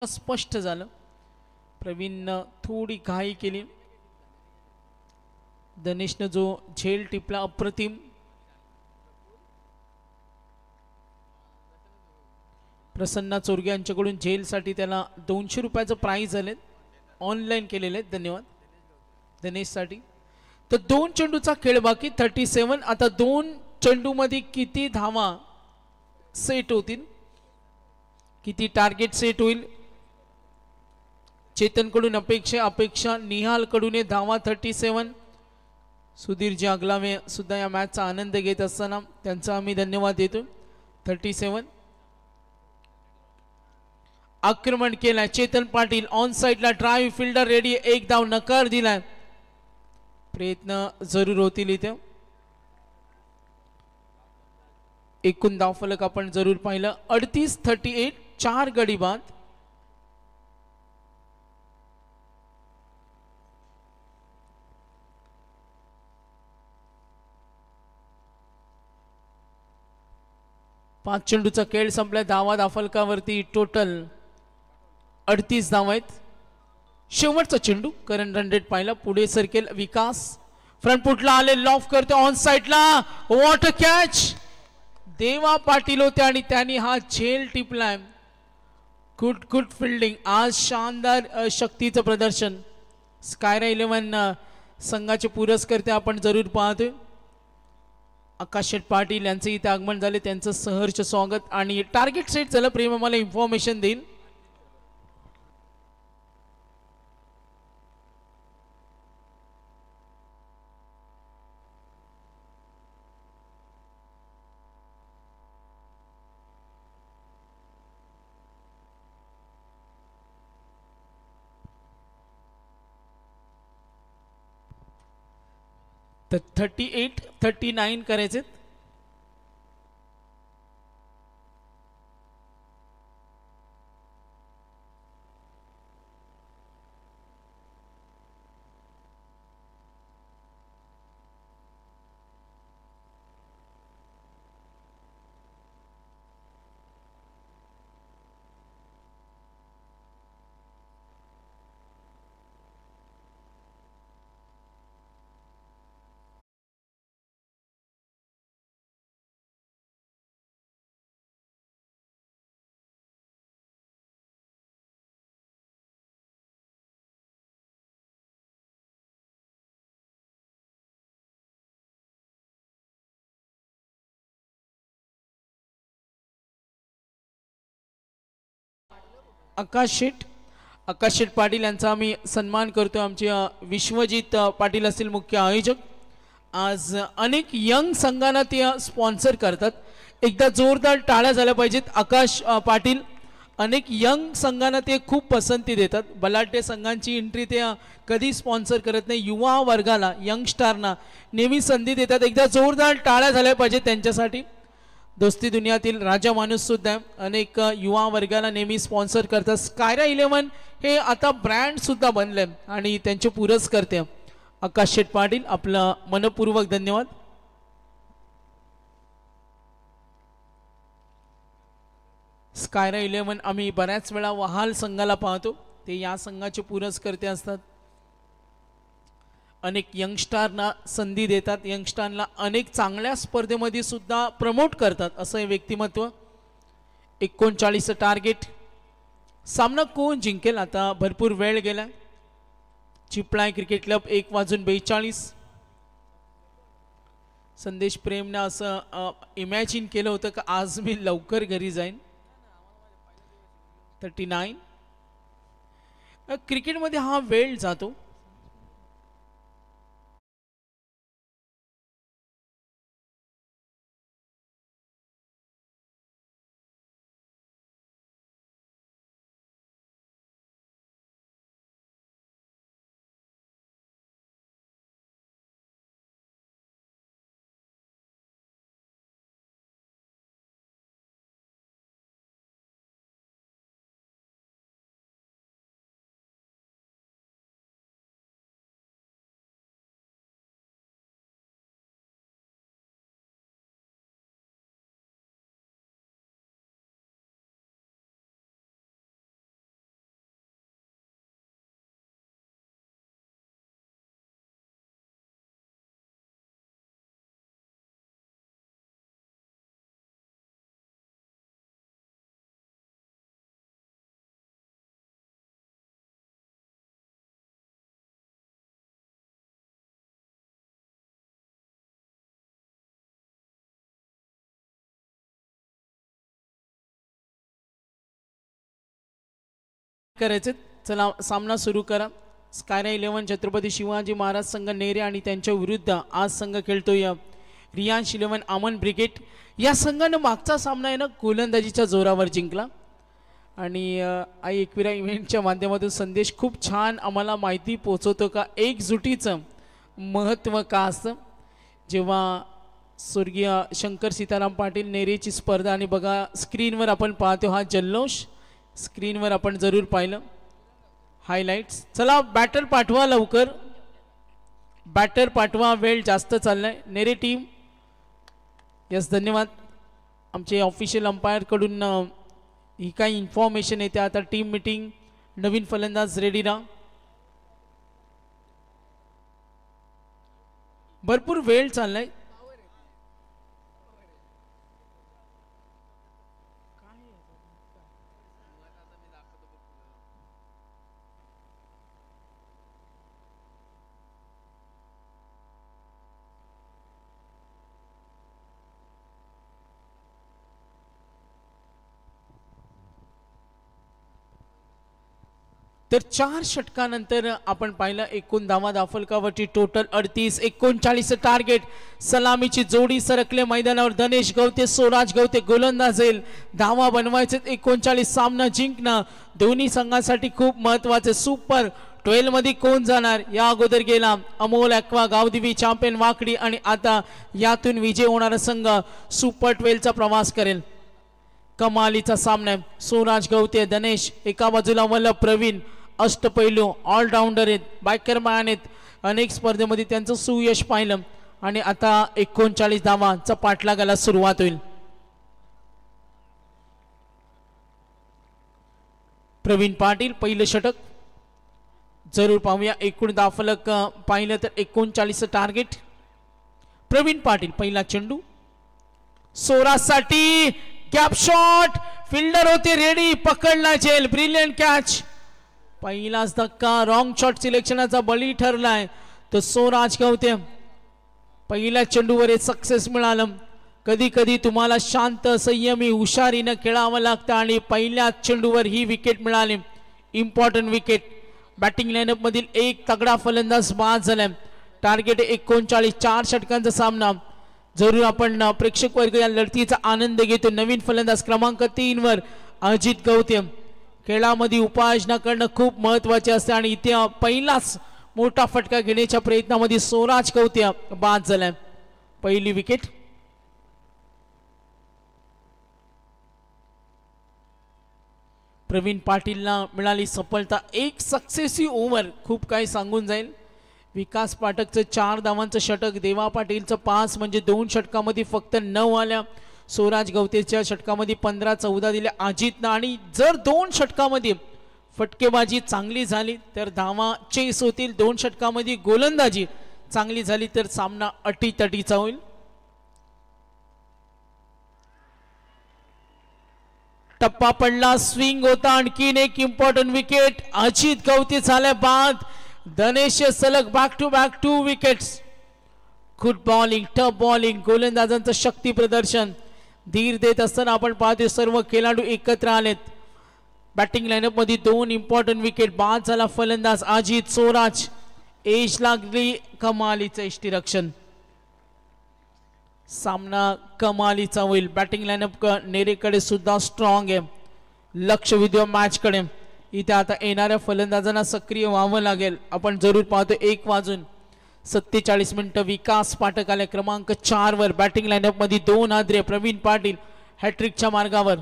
स्पष्ट झालं. प्रवीणनं थोडी घाई केली. दनेशनं जो झेल टिपला अप्रतिम. प्रसन्ना चोरगे यांच्याकडून झेलसाठी त्याला 200 रुपयाचं प्राइज आले, ऑनलाईन केलेले आहेत. धन्यवाद दिनेशसाठी. तर 2 चेंडूचा खेळ बाकी 37. आता 2 चेंडूमध्ये किती धावा सेट होतील, किती टार्गेट सेट होईल. चेतनकडून अपेक्षा निहालकडून धावा 37. सुधीर जागलावे सुद्धा या मॅचचा आनंद घेत असताना त्यांचा आम्ही धन्यवाद देतो. 37. आक्रमण केलाय चेतन पाटील, ऑन साइडला ड्राईव्ह, फिल्डर रेडी, एक धाव नकार दिलाय. प्रयत्न जरूर होतील इथे. एकूण धाव फलक आपण जरूर पाहिलं 38-38, 4 गडी बाद. पाच चेंडूचा खेळ संपला. धावा फलकावरती टोटल 38 धावा आहेत. शेवटचा चेंडू करंट रन रेट पाहिला. पुढे सरकेल विकास, फ्रंट फुटला आले, लॉफ करते ऑन साइडला, वॉटर कॅच. देवा पाटील होते आणि त्यांनी हा झेल टिपलाय. Good fielding. आज शानदार शक्तीचं प्रदर्शन. स्कायरा 11 संघाचे पुरस्कर्ते आपण जरूर पाहतोय. आकाश शेठ पाटील यांचे इथे आगमन झाले, त्यांचं सहर्ष स्वागत. आणि टार्गेट सेट झालं. प्रेम मला इन्फॉर्मेशन देईल. तर 38-39 करायचे. आकाश शेठ पाटील यांचा आम्ही सन्मान करतो. आमचे विश्वजित पाटील असतील मुख्य आयोजक. आज अनेक यंग संघांना ते स्पॉन्सर करतात. एकदा जोरदार टाळ्या झाल्या पाहिजेत. आकाश पाटील अनेक यंग संघांना ते खूप पसंती देतात. बलाढ्य संघांची एंट्री ते कधी स्पॉन्सर करत नाही. युवा वर्गाला, यंगस्टारना नेहमी संधी देतात. एकदा जोरदार टाळ्या झाल्या पाहिजेत त्यांच्यासाठी. दोस्ती दुनियातील राजा माणूस सुद्धा अनेक युवा वर्गाला नेहमी स्पॉन्सर करतात. स्कायरा 11 हे आता ब्रँड सुद्धा बनले आणि त्यांचे पुरस्कर्ते आकाश शेठ पाटील, आपला मनपूर्वक धन्यवाद. स्कायरा 11 आम्ही बऱ्याच वेळा वहाल संघाला पाहतो. ते या संघाचे पुरस्कर्ते असतात. अनेक यंगस्टारना संधी देतात. यंगस्टारला अनेक चांगल्या स्पर्धेमध्ये सुद्धा प्रमोट करतात. असं हे व्यक्तिमत्व. 39 टार्गेट. सामना कोण जिंकेल आता भरपूर वेळ गेला. चिपळाय क्रिकेट क्लब 1:42. संदेश प्रेमने असं इमॅजिन केलं होतं की आज मी लवकर घरी जाईन. 39. क्रिकेटमध्ये हा वेळ जातो. करायचे. चला सामना सुरू करा. स्कायरा 11 छत्रपती शिवाजी महाराज संघ नेरे आणि त्यांच्या विरुद्ध आज संघ खेळतोय रियांश 11 अमन ब्रिगेड. या संघानं मागचा सामना आहे ना गोलंदाजीच्या जोरावर जिंकला आणि आई एकविरा इव्हेंटच्या माध्यमातून संदेश खूप छान आम्हाला माहिती पोहोचवतो का एकजुटीचं महत्त्व का असतं. जेव्हा स्वर्गीय शंकर सीताराम पाटील नेरेची स्पर्धा आणि बघा स्क्रीनवर आपण पाहतो हा जल्लोष स्क्रीनवर आपण जरूर पाहिलं हायलाइट्स. चला बॅटर पाठवा लवकर बॅटर पाठवा वेळ जास्त चाललाय. नेरे टीम यस धन्यवाद. आमचे ऑफिशियल अंपायर कडून ही काही इन्फॉर्मेशन येते. आता टीम मीटिंग नवीन फलंदाज रेडी राहा. भरपूर वेळ चाललाय. तर 4 षटकानंतर आपण पाहिलं एकूण धावा दाफलकावरची टोटल 38 39 टार्गेट. सलामीची जोडी सरकले मैदानावर. धनेश गवते स्वराज गवते गोलंदाज येईल. धावा बनवायचे 39. सामना जिंकणं दोन्ही संघांसाठी खूप महत्वाचे. सुपर 12 मध्ये कोण जाणार या अगोदर गेला अमोल ॲक्वा गावदेवी चॅम्पियन वाकडी आणि आता यातून विजय होणारा संघ सुपर 12 चा प्रवास करेल. कमालीचा सामना. स्वराज गवते धनेश एका बाजूला वल्लभ प्रवीण अष्टपैलू ऑलराऊंडर आहेत बायकर मॅन आहेत. अनेक स्पर्धेमध्ये त्यांचं सुयश पाहिलं आणि आता 39 धावांचा पाठलागाला सुरुवात होईल. प्रवीण पाटील पहिलं षटक जरूर पाहूया. एकूण धावफलक पाहिलं तर 39 टार्गेट. प्रवीण पाटील पहिला चेंडू सोरासाठी गॅप शॉट फिल्डर होते रेडी पकडला जेल. Brilliant catch. पहिलाच धक्का रॉंग शॉट सिलेक्शनचा बळी ठरलाय. तर स्वराज गवते पहिल्या चेंडूवर सक्सेस मिळालं. कधी कधी तुम्हाला शांत संयमी हुशारीनं खेळावं लागतं आणि पहिल्या चेंडूवर ही विकेट मिळाली. Important wicket. बॅटिंग लाईनअप मधील एक तगडा फलंदाज बाद झालाय. टार्गेट 39. 4 षटकांचा सामना. जरूर आपण प्रेक्षक वर्ग या लढतीचा आनंद घेतो. नवीन फलंदाज क्रमांक 3 वर अजित गवते. खेळामध्ये उपाययोजना करणं खूप महत्वाचे असते आणि इथे पहिलाच मोठा फटका घेण्याच्या प्रयत्नामध्ये स्वराज गवते बाद झालाय. पहिली विकेट. प्रवीण पाटीलला मिळाली सफलता. एक सक्सेसिव्ह ओव्हर खूप काही सांगून जाईल. विकास पाठकचं 4 धावांचं षटक. देवा पाटीलचं 5 म्हणजे 2 षटकामध्ये फक्त 9 आल्या. स्वराज गवतेच्या षटकामध्ये 15-14 दिल्या अजितनं. आणि जर 2 षटकामध्ये फटकेबाजी चांगली झाली तर धावा चेस होतील. 2 षटकामध्ये गोलंदाजी चांगली झाली तर सामना अटीतटीचा होईल. टप्पा पडला स्विंग होता. आणखीन एक इम्पॉर्टंट विकेट. अजित गवते झाल्या बाद. धनेश सलग back to back 2 wickets. Good bowling tough bowling. गोलंदाजांचं शक्ती प्रदर्शन धीर देत असताना आपण पाहतोय सर्व खेळाडू एकत्र आलेत. बॅटिंग लाईनअप मध्ये 2 इम्पॉर्टंट विकेट. बाद झाला फलंदाज अजित. स्वराज एज लागली. कमालीचं यष्टीरक्षण. सामना कमालीचा होईल. बॅटिंग लाईनअप नेरेकडे सुद्धा स्ट्रॉंग आहे. लक्ष विद्या मॅच कडे. इथे आता येणाऱ्या फलंदाजांना सक्रिय व्हावं लागेल. आपण जरूर पाहतो 1:47 मिनिटं. विकास पाठक आले क्रमांक 4 वर. बॅटिंग लाईनअप मध्ये 2 आद्रे. प्रवीण पाटील हॅट्रिकच्या मार्गावर.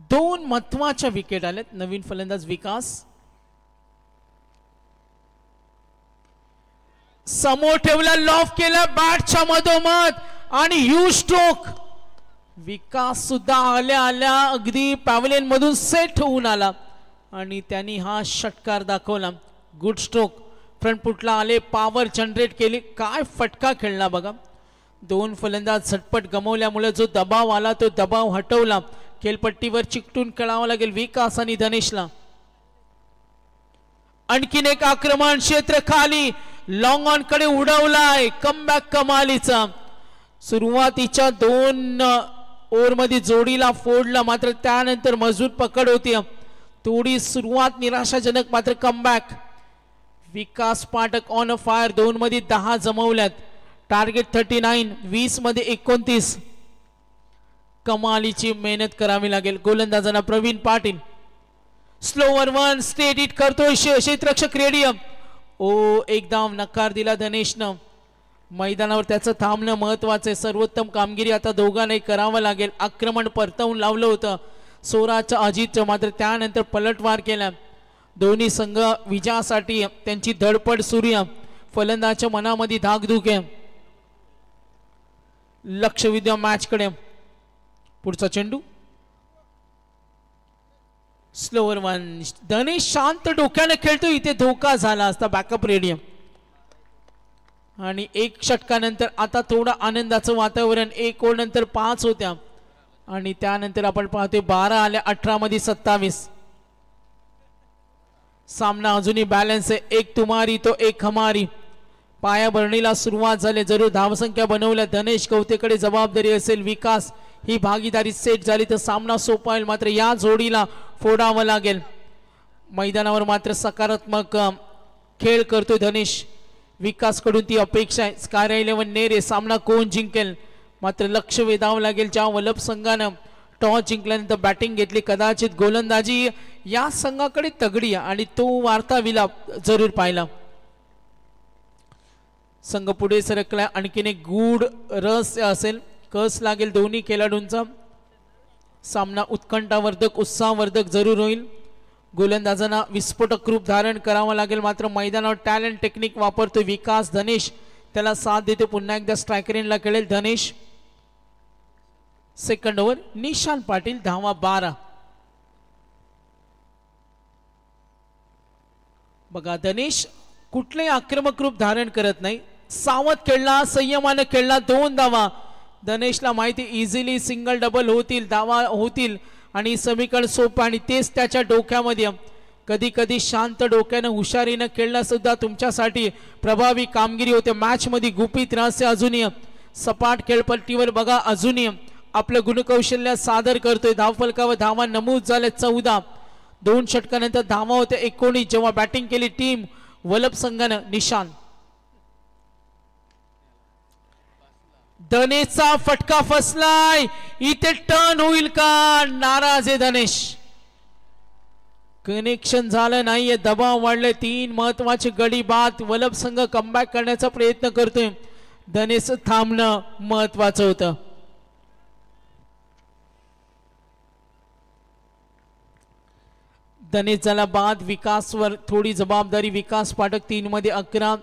दोन महत्वाच्या विकेट आलेत. नवीन फलंदाज विकास समोर ठेवला लॉफ केला बॅटच्या मधोमध आणि ह्यूज स्ट्रोक. विकास सुद्धा आल्या आल्या अगदी पॅव्हलियन मधून सेट होऊन आला आणि त्यांनी हा षटकार दाखवला. Good stroke. फ्रंट फुटला आले. पॉवर जनरेट केली. काय फटका खेळला बघा. 2 फलंदाज झटपट गमावल्यामुळे जो दबाव आला तो दबाव हटवला. खेळपट्टीवर चिकटून खेळावं लागेल विकास आणि धनेशला. आणखीन एक आक्रमण. क्षेत्र खाली लॉंग ऑन कडे उडवलाय. कमबॅक कमालीचा. सुरुवातीच्या 2 ओव्हर मध्ये जोडीला फोडला, मात्र त्यानंतर मजबूत पकड होती. थोडी सुरुवात निराशाजनक, मात्र comeback. Vikas Pathak on a fire. 2 मध्ये 10 जमवल्यात. टार्गेट 39, 20 मध्ये 29. कमालीची मेहनत करावी लागेल गोलंदाजांना. Pravin Patil slower 1 straight hit करतोय क्षेत्ररक्षक रेडियम. एकदम नकार दिला धनेशनं. मैदानावर त्याचं थांबणं महत्वाचं आहे. सर्वोत्तम कामगिरी आता दोघांनाही करावं लागेल. आक्रमण परतवून लावलं होतं सोराचं अजितचं, मात्र त्यानंतर पलटवार केला. दोन्ही संघ विजयासाठी त्यांची धडपड सुरू आहे. फलंदाजाच्या मनामध्ये धाकधूक आहे. लक्ष विद्या मॅच कडे. पुढचा चेंडू स्लोवर 1. धनेश शांत डोक्याने खेळतो. इथे धोका झाला असता. Backup radium. आणि 1 षटकानंतर आता थोडं आनंदाचं वातावरण. 1 ओव्हर नंतर 5 होत्या आणि त्यानंतर आपण पाहतोय 12 आल्या. 18 मध्ये 27. सामना अजूनही बॅलन्स आहे. 1 तुम्हारी तो 1 हमारी. पायाभरणीला सुरुवात झाली. जरूर धावसंख्या बनवल्या. धनेश कवतेकडे जबाबदारी असेल. विकास ही भागीदारी सेट झाली तर सामना सोपा होईल, मात्र या जोडीला फोडावं लागेल. मैदानावर मात्र सकारात्मक खेळ करतोय धनेश. विकास कडून ती अपेक्षा आहे. स्काय 11 नेरे. सामना कोण जिंकेल, मात्र लक्ष वेधावं लागेल. ज्या वल्लभ संघानं टॉस जिंकल्यानंतर बॅटिंग घेतली, कदाचित गोलंदाजी या संघाकडे तगडी आणि तो वार्ता विलाप जरूर पाहिला. संघ पुढे सरकला. आणखीन एक गूढ रस असेल. कस लागेल दोन्ही खेळाडूंचा. सामना उत्कंठावर्धक उत्साहवर्धक जरूर होईल. गोलंदाजांना विस्फोटक रूप धारण करावं लागेल, मात्र मैदानावर टॅलेंट टेक्निक वापरतो विकास. धनेश त्याला साथ देतो. पुन्हा एकदा स्ट्रायकर रेंजला खेळेल धनेश. Second over. निशान पाटील. धावा 12. बघा धनेश कुठलेही आक्रमक रूप धारण करत नाही. सावध खेळला, संयमाने खेळला. 2 धावा. धनेशला माहिती इझिली सिंगल डबल होतील, धावा होतील आणि समीकरण सोपं. आणि तेच त्याच्या डोक्यामध्ये. कधी कधी शांत डोक्यानं हुशारीनं खेळणं सुद्धा तुमच्यासाठी प्रभावी कामगिरी होते. मॅच मध्ये गुपित रहस्य अजूनही सपाट खेळपट्टीवर बघा अजूनही आपलं गुणकौशल्य सादर करतोय. धावफलकावर धावा नमूद झाल्या 14. 2 षटकानंतर धावा होते 19 जेव्हा बॅटिंग केली टीम वल्लभ संघानं. निशान. धनेशचा फटका फसलाय. इथे टर्न होईल का? नाराज आहे धनेश. कनेक्शन झालं नाहीये. दबाव वाढले. 3 महत्वाचे गडी बाद. वल्लभ संघ कमबॅक करण्याचा प्रयत्न करतोय. धनेश थांबणं महत्वाचं होतं. धनेश झाला बाद. विकासवर थोडी जबाबदारी. विकास पाठक 3 मध्ये 11.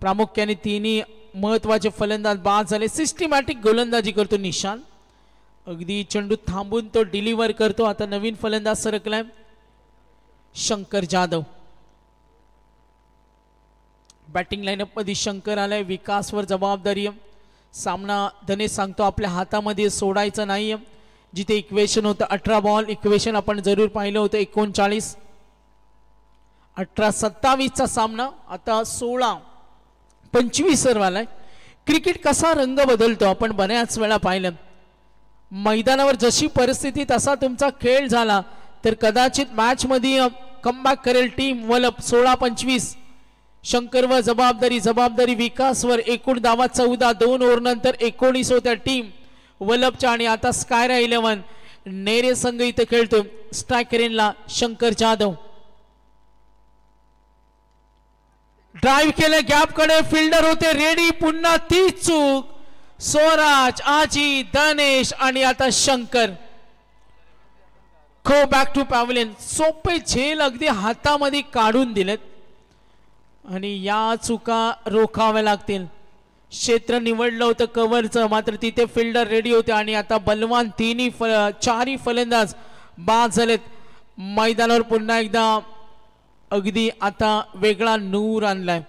प्रामुख्याने तिन्ही महत्वाचे फलंदाज बाद झाले. सिस्टमॅटिक गोलंदाजी करतो निशान. अगदी चेंडू थांबून तो डिलिव्हर करतो. आता नवीन फलंदाज सरकलाय शंकर जाधव. बॅटिंग लाईनअप मध्ये शंकर आलाय. विकासवर जबाबदारी. सामना धनेश सांगतो आपल्या हातामध्ये सोडायचं नाहीये. जिथे इक्वेशन होतं 18 बॉल इक्वेशन आपण जरूर पाहिलं होतं. 39 18-27 चा सामना. आता 16-25 वर आलाय. क्रिकेट कसा रंग बदलतो आपण बऱ्याच वेळा पाहिलं. मैदानावर जशी परिस्थिती तसा तुमचा खेळ झाला तर कदाचित मॅच मध्ये कमबॅक करेल टीम वल्लभ. 16-25 शंकरवर जबाबदारी विकासवर. एकूण धावा 14. 2 ओव्हर नंतर 19 होत्या टीम वल्लभच्या. आणि आता स्काय 11 नेरे संघ इथे खेळतो. स्ट्रायकर रेंजला शंकर जाधव. ड्राइव्ह केलं गॅप कडे. फिल्डर होते रेडी. पुन्हा ती चूक. स्वराज, आजी, धनेश आणि आता Shankar. Go back to pavilion. सोपे झेल अगदी हातामध्ये काढून दिलेत आणि या चुका रोखाव्या लागतील. क्षेत्र निवडलं होतं कव्हरचं, मात्र तिथे फिल्डर रेडी होते आणि आता बलवान 4ही फलंदाज बाद झालेत. मैदानावर पुन्हा एकदा अगदी आता वेगळा नूर आणलाय.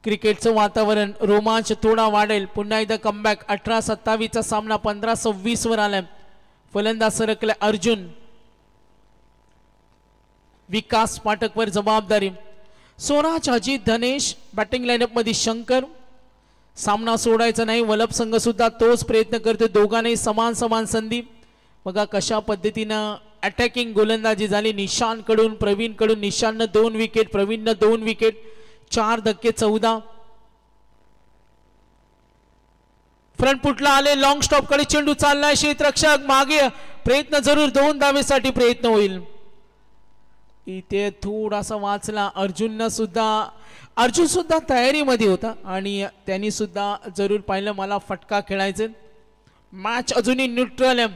क्रिकेटचं वातावरण रोमांच थोडा वाढेल. पुन्हा एकदा कमबॅक. 18-27 चा सामना 15-26 वर आलाय. फलंदाज सरकले अर्जुन. विकास पाठकवर जबाबदारी. स्वराज, अजित, धनेश. बॅटिंग लाईनअप मध्ये शंकर. सामना सोडायचा नाही. वलप संघ सुद्धा तोच प्रयत्न करतो. दोघांनाही समान समान संधी. बघा कशा पद्धतीनं अटॅकिंग गोलंदाजी झाली निशान कडून, प्रवीण कडून. निशाननं 2 विकेट, प्रवीणनं 2 विकेट. 4 धक्के 14. फ्रंट फुटला आले. लॉंग स्टॉप कडे चेंडू चाललाय. क्षेत्ररक्षक मागे प्रयत्न जरूर. 2 धावेसाठी प्रयत्न होईल. इथे थोडासा वाचला. अर्जुन सुद्धा तयारीमध्ये होता आणि त्यांनी सुद्धा जरूर पाहिलं मला फटका खेळायचे. मॅच अजूनही न्यूट्रल आहे.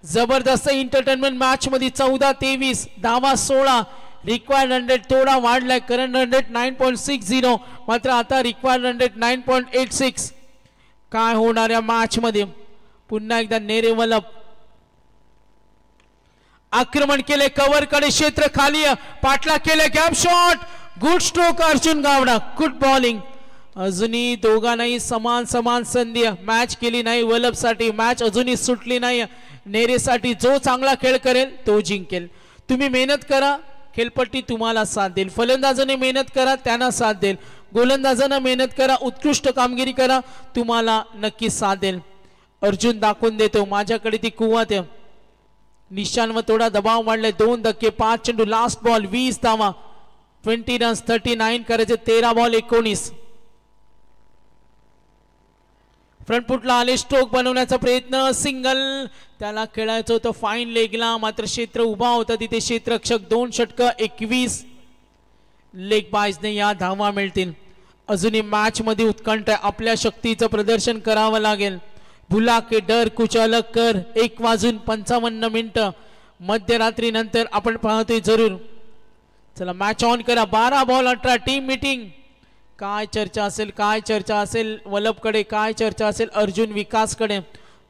जबरदस्त एंटरटेनमेंट मॅच मध्ये 14-23 धावा 16. रिक्वायर्ड 100 थोडा वाढलाय. करंट 100 9.60 मात्र आता रिक्वायर्ड 100 9.86. काय होणार या मॅच मध्ये. पुन्हा एकदा नेरे वलप आक्रमण केले. कव्हर कडे क्षेत्र खाली पाटला केले. Gap shot. Good stroke Arjun Gawda. Good bowling. अजूनही दोघांनाही समान समान संधी. मॅच केली नाही वलप साठी. मॅच अजूनही सुटली नाही. नेरेसाठी जो चांगला खेळ करेल तो जिंकेल. तुम्ही मेहनत करा खेळपट्टी तुम्हाला साथ देईल. फलंदाजाने मेहनत करा त्यांना साथ देईल. गोलंदाजाने मेहनत करा उत्कृष्ट कामगिरी करा तुम्हाला नक्की साथ देईल. अर्जुन दाखवून देतो माझ्याकडे ती कुवत आहे. निशांवर थोडा दबाव वाढलाय. 2 धक्के 5 चेंडू. लास्ट बॉल 20 धावा. 20 रन्स 39 करायचे. 13 बॉल 19. फ्रंट फुटला आले. स्ट्रोक बनवण्याचा प्रयत्न. सिंगल त्याला खेळायचं होतं फाईन लेगला मात्र क्षेत्र उभा होता तिथे. क्षेत्ररक्षक 2 षटक 21. लेग बायजने या धावा मिळतील. अजूनही मॅच मध्ये उत्कंठ आहे. आपल्या शक्तीचं प्रदर्शन करावं लागेल. भुला के डर कुछ अलग कर. 1:55 मध्यरात्री नंतर आपण पाहतोय जरूर. चला मॅच ऑन करा. 12 बॉल 18. Team meeting. काय चर्चा असेल काय चर्चा असेल. वलपकडे काय चर्चा असेल. अर्जुन विकासकडे.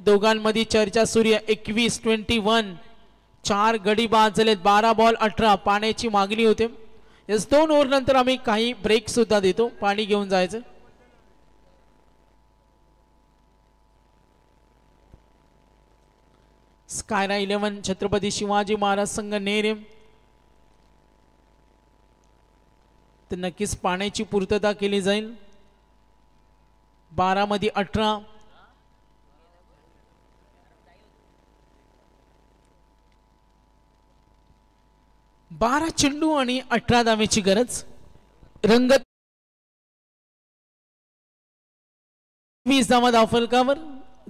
दोघांमध्ये चर्चा सूर्य. 21-21 4 गडी बाद झालेत. 12 बॉल 18. पाण्याची मागणी होते. याच 2 ओव्हर नंतर आम्ही काही ब्रेक सुद्धा देतो. पाणी घेऊन जायचं. स्कायरा 11 छत्रपती शिवाजी महाराज संघ नेरे. तर नक्कीच पाण्याची पूर्तता केली जाईल. 12 मध्ये 18. बारा चेंडू आणि 18 धावेची गरज. रंगत 20 धावा धावफलकावर.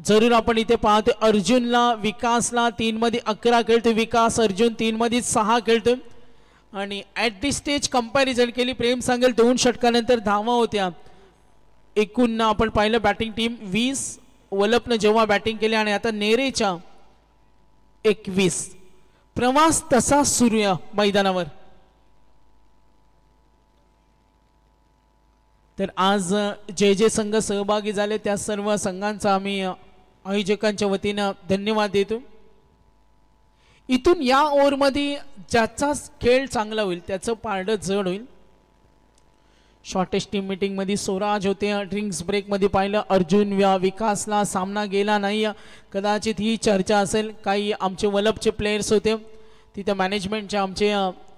जरूर आपण इथे पाहतो अर्जुनला विकासला 3 मध्ये 11 खेळतो. विकास अर्जुन 3 मध्ये 6 खेळतो. आणि ऍट दी स्टेज कंपॅरिझन केली प्रेम सांगेल 2 षटकानंतर धावा होत्या. एकूण आपण पाहिलं बॅटिंग टीम 20. वलपनं जेव्हा बॅटिंग केली आणि आता नेरेच्या 21. प्रवास तसा सूर्य मैदानावर. तर आज जे जे संघ सहभागी झाले त्या सर्व संघांचा आम्ही आयोजकांच्या वतीनं धन्यवाद देतो. इथून या ओव्हर मध्ये ज्याचा खेळ चांगला होईल त्याचं पारडं जड होईल. शॉर्टेस्ट टीम मीटिंग मध्ये स्वराज होते. ड्रिंक्स ब्रेक मध्ये पाहिलं अर्जुन विकासला सामना गेला नाही. कदाचित ही चर्चा असेल. काही आमचे वलपचे प्लेयर्स होते तिथे मॅनेजमेंटचे आमचे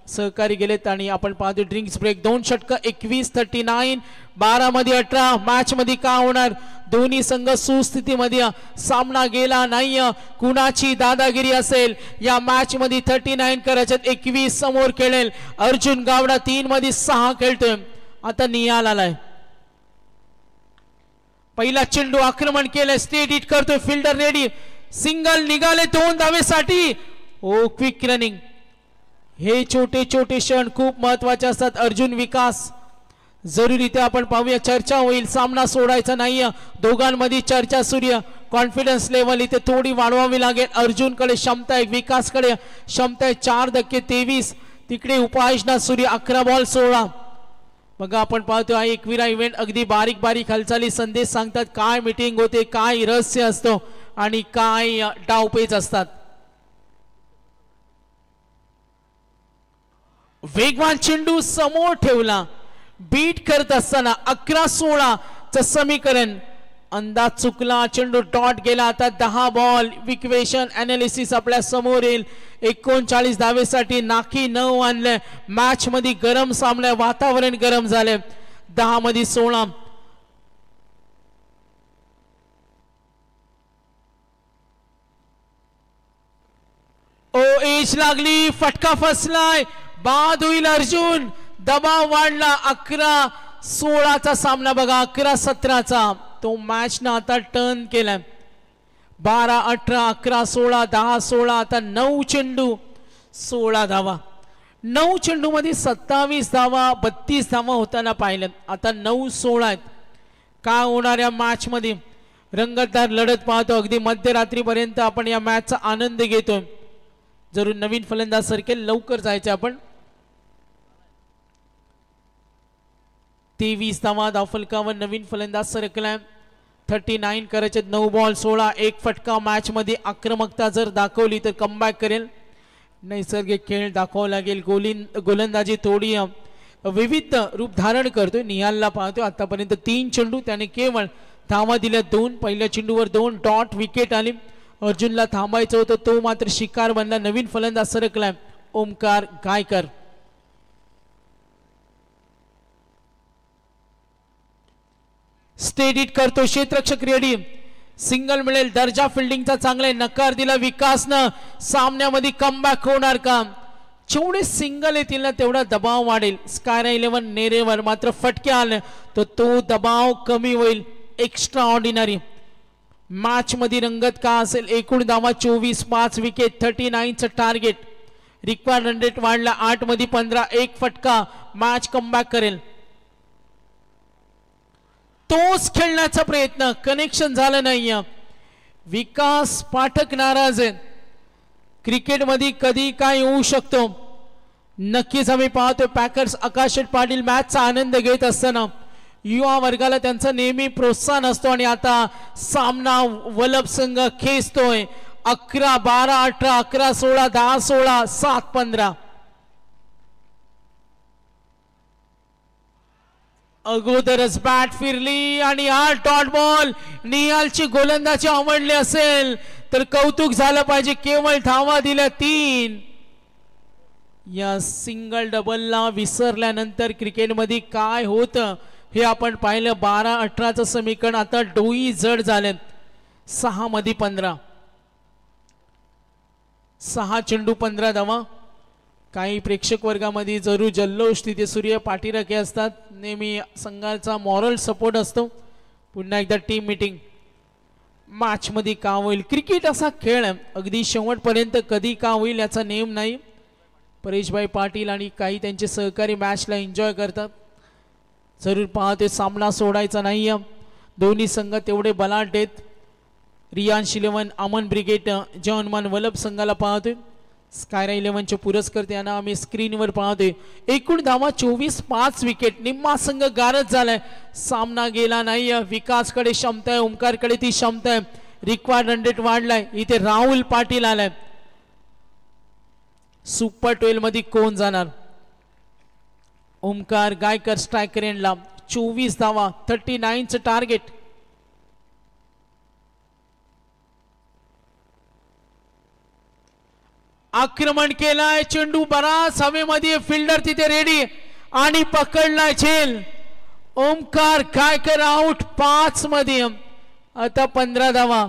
सहकारी गेलेत आणि आपण पाहतो ड्रिंक्स ब्रेक. 2 षटक 21-39. 12 मध्ये 18. मॅच मध्ये का होणार. दोन्ही संघ सुस्थितीमध्ये. सामना गेला नाही. कुणाची दादागिरी असेल या मॅच मध्ये. 39 करायचे. 21 समोर खेळेल अर्जुन गावडा. 3 मध्ये 6 खेळतोय. आता नियाल आलाय. पहिला चेंडू आक्रमण केलं. स्टेट हिट करतोय. Fielder ready. सिंगल निघाले 2 धावेसाठी. ओ क्विक रनिंग. हे छोटे छोटे क्षण खूप महत्वाचे असतात. अर्जुन विकास जरूर इथे आपण पाहूया. चर्चा होईल. सामना सोडायचा नाही. दोघांमध्ये चर्चा सूर्य. कॉन्फिडन्स लेवल इथे थोडी वाढवावी लागेल. अर्जुनकडे क्षमता आहे. विकासकडे क्षमता आहे. 4 धक्के 23. तिकडे उपायजना सूर्य 11 बॉल 16. बघा आपण पाहतो हा एकविरा इव्हेंट. अगदी बारीक बारीक हालचाली संदेश सांगतात. काय मीटिंग होते काय रहस्य असतो आणि काय डावपेच असतात. वेगवान चेंडू समोर ठेवला. बीट करत असताना 11-16 च समीकरण. अंदाज चुकला. चेंडू डॉट गेला. आता 10 बॉल. इक्वेशन एनालिसिस आपल्या समोर येईल. 39 धावेसाठी नाकी 9 आणले. मॅच मध्ये गरम सामना. वातावरण गरम झाले. 10 मध्ये 16. ओ एज लागली, फटका फसलाय, बाद होईल अर्जुन, दबाव वाढला. 11-16चा सामना बघा, 11-17चा तो मॅच ना आता टर्न केलाय. 12-18, 11-16, 10-16, आता 9 चेंडू 16 धावा. 9 चेंडू मध्ये 27 धावा, 32 धावा होताना पाहिलं. आता 9-16 आहेत. का होणाऱ्या मॅच मध्ये रंगतदार लढत पाहतो. अगदी मध्यरात्रीपर्यंत आपण या मॅचचा आनंद घेतोय. जरूर नवीन फलंदाज सरकेल, लवकर जायचे आपण. 23 धावा धावफलकावर नवीन फलंदाज सरकलाय. 39 करायचे. 9 बॉल 16, एक फटका. मॅच मध्ये आक्रमकता जर दाखवली तर कमबॅक करेल. नैसर्गिक खेळ दाखवावा लागेल. गोलंदाजी थोडी विविध रूप धारण करतोय. निहालला पाहतोय. आतापर्यंत 3 चेंडू त्याने केवळ धावा दिल्या 2. पहिल्या चेंडूवर 2 डॉट विकेट आली. अर्जुनला थांबायचं होतं, तो मात्र शिकार बनला. नवीन फलंदाज सरकलाय ओमकार गायकर. स्टेट हिट करतो क्षेत्ररक्षक रेडी. सिंगल मिळेल. दर्जा फिल्डिंगचा चांगला आहे. नकार दिला विकासनं. सामन्यामध्ये कमबॅक होणार का? जेवढे सिंगल येतील ना तेवढा दबाव वाढेल. स्कायरा 11 नेरेवर मात्र फटके आले तर तो दबाव कमी होईल. एक्स्ट्रा ऑर्डिनरी मॅच मध्ये रंगत का असेल. एकूण धावा 24, 5 विकेट, 39चं टार्गेट. रिक्वायर्ड रन रेट वाढला 8 मध्ये 15, एक फटका. मॅच कमबॅक करेल. तोच खेळण्याचा प्रयत्न, कनेक्शन झालं नाही. विकास पाठक नाराज आहे. क्रिकेटमध्ये कधी काय होऊ शकतो नक्कीच आम्ही पाहतोय. पॅकर्स आकाश पाटील मॅचचा आनंद घेत असताना युवा वर्गाला त्यांचं नेहमी प्रोत्साहन असतो. आणि आता सामना वलभ संघ खेचतोय. 11-12, 18, 11-16, 10-16, 7-15. अगोदरच बॅट फिरली आणि हा डॉट बॉल. निहालची गोलंदाजी आवडली असेल तर कौतुक झालं पाहिजे. केवळ धावा दिल्या 3. या सिंगल डबलला विसरल्यानंतर क्रिकेटमध्ये काय होतं हे आपण पाहिलं. 12-18चं समीकरण आता डोई जड झाले. 6 मध्ये 15, 6 चेंडू 15 धावा. काही प्रेक्षक वर्गामध्ये जरूर जल्लोष. तिथे सूर्य पाठीराखे असतात. नेहमी संघाचा मॉरल सपोर्ट असतो. पुन्हा एकदा टीम मीटिंग. मॅच मध्ये का होईल. क्रिकेट असा खेळ आहे, अगदी शेवटपर्यंत कधी का होईल याचा नेम नाही. परेशभाई पाटील आणि काही त्यांचे सहकारी मॅचला एन्जॉय करतात. जरूर पाहतोय सामना सोडायचा नाही. दोन्ही संघ तेवढे बलाढ्य आहेत. रियांश 11 अमन ब्रिगेड जवानमान वल्लभ संघाला पाहतोय. स्कायरा 11चे पुरस्कर्ते यांना आम्ही स्क्रीनवर पाहतोय. एकूण धावा 24, 5 विकेट. निम्मा संघ गारद झालाय. सामना गेला नाही. विकासकडे क्षमता आहे, ओमकारकडे ती क्षमता आहे. रिक्वायर्ड रन रेट वाढलाय. इथे राहुल पाटील आलाय. सुपर 12 मध्ये कोण जाणार. ओमकार गायकर स्ट्रायकर एंडला. 24 धावा, 39चं टार्गेट. आक्रमण केलाय. चेंडू बराच हवेमध्ये. फिल्डर तिथे रेडी आणि पकडलाय झेल. ओमकार गायकर आउट 5 मध्ये. आता 15 धावा.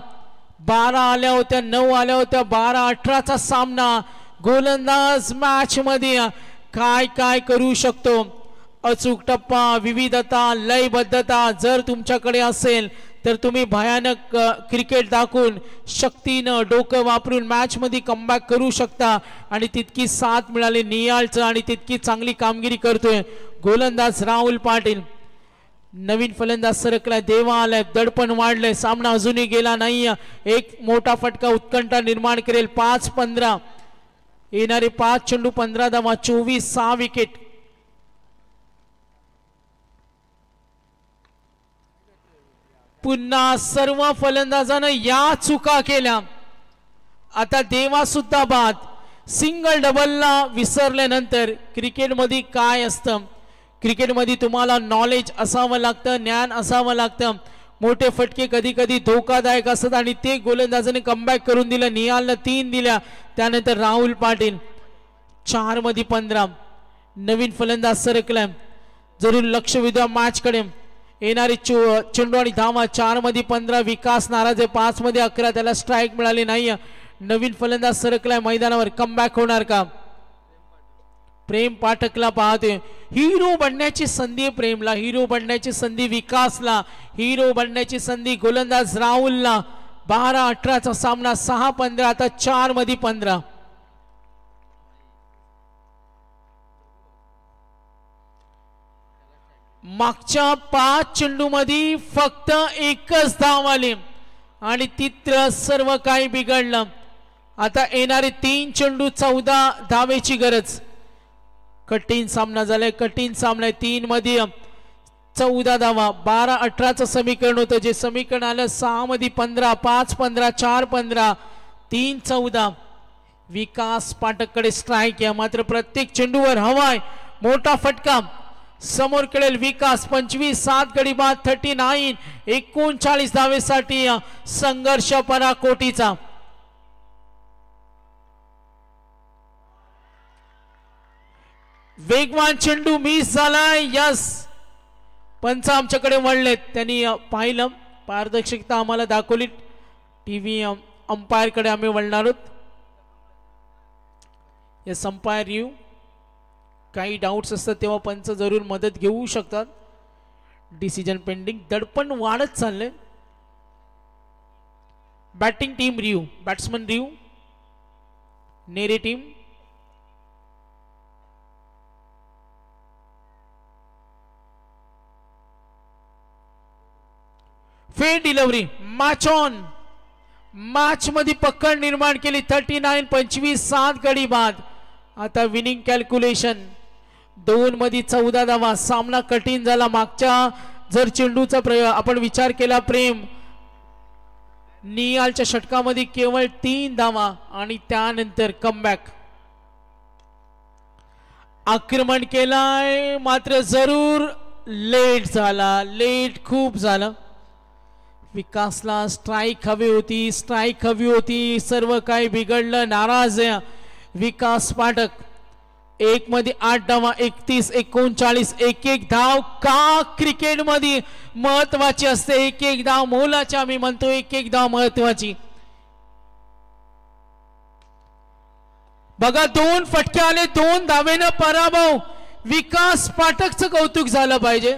12 आल्या होत्या, 9 आल्या होत्या. 12-18चा सामना. गोलंदाज मॅच मध्ये काय काय करू शकतो. अचूक टप्पा, विविधता, लयबद्धता जर तुमच्याकडे असेल तर तुम्ही भयानक क्रिकेट दाखवून शक्तीनं डोकं वापरून मॅच मध्ये कमबॅक करू शकता. आणि तितकी साथ मिळाली निहालचं आणि तितकी चांगली कामगिरी करतोय गोलंदाज राहुल पाटील. नवीन फलंदाज सरकलाय. देवा आलाय. दडपण वाढलंय. सामना अजूनही गेला नाही. एक मोठा फटका उत्कंठा निर्माण करेल. 5-15 येणारे 5 चेंडू 15 धावा, 24, 6 विकेट. पुन्हा सर्व फलंदाजांना या चुका केल्या. आता देवा सुद्धा बाद. सिंगल डबलला विसरल्यानंतर क्रिकेटमध्ये काय असतं. क्रिकेटमध्ये तुम्हाला नॉलेज असावं लागतं, ज्ञान असावं लागतं. मोठे फटके कधी कधी धोकादायक असतात आणि ते गोलंदाजाने कमबॅक करून दिलं. निहालनं 3 दिल्या. त्यानंतर राहुल पाटील. 4 मध्ये 15. नवीन फलंदाज सरकलाय. जरूर लक्ष विद्या मॅच कडे. येणारे चेंडू आणि धावा. 4 मध्ये 15. विकास नाराज आहे. 5 मध्ये 11. त्याला स्ट्राईक मिळाली नाही. नवीन फलंदाज सरकलाय मैदानावर, कमबॅक होणार का? प्रेम पाठकला पाहतोय, हिरो बनण्याची संधी प्रेमला, हिरो बनण्याची संधी विकासला, हिरो बनण्याची संधी गोलंदाज राहुलला. 12-18चा सामना, 6-15, आता 4 मध्ये 15. मागच्या 5 चेंडू मध्ये फक्त एकच धाव आली आणि तिथं सर्व काही बिघडलं. आता येणारे 3 चेंडू 14 धावेची गरज. कठीण सामना झालाय, कठीण सामना. 3 मध्ये 14 धावा. 12-18चं समीकरण होतं, जे समीकरण आलं 6 मध्ये 15, 5-15, 4-15, 3-14. विकास पाठककडे स्ट्राईक आहे, मात्र प्रत्येक चेंडूवर हवाय मोठा फटका. समोर खेळेल विकास. 25-7 गडी बाद, 39, 39 धावेसाठी संघर्ष पराकोटीचा. वेगवान चेंडू मिस झालाय. यस, पंच आमच्याकडे वळलेत, त्यांनी पाहिलं, पारदर्शकता आम्हाला दाखवली. टीव्ही अंपायर कडे आम्ही वळणार आहोत. यस, अंपायर यू, काही डाऊट्स असतात तेव्हा पंच जरूर मदत घेऊ शकतात. Decision pending. दडपण वाढत चाललंय. Batting team review, batsman review, Nere team. फेर डिलिव्हरी, मॅच ऑन. मॅच मध्ये पकड निर्माण केली. 39, 25-7 गडी बाद. आता विनिंग कॅल्क्युलेशन. 2 मध्ये 14 धावा. सामना कठीण झाला. मागच्या जर चेंडूचा आपण विचार केला प्रेम, नियालच्या षटकामध्ये केवळ 3 धावा आणि त्यानंतर कमबॅक. आक्रमण केलाय मात्र जरूर लेट झाला, लेट खूप झालं. विकासला स्ट्राईक हवी होती, स्ट्राईक हवी होती. सर्व काही बिघडलं. नाराज आहे विकास पाठक. 1 मध्ये 8 धावा, 31, 39, 1-1 धाव. का क्रिकेट मध्ये महत्वाची असते 1-1 धाव, मोलाची आम्ही म्हणतो 1-1 धाव महत्वाची. बघा 2 फटके आले, 2 धावेनं पराभव. विकास पाठकचं कौतुक झालं पाहिजे.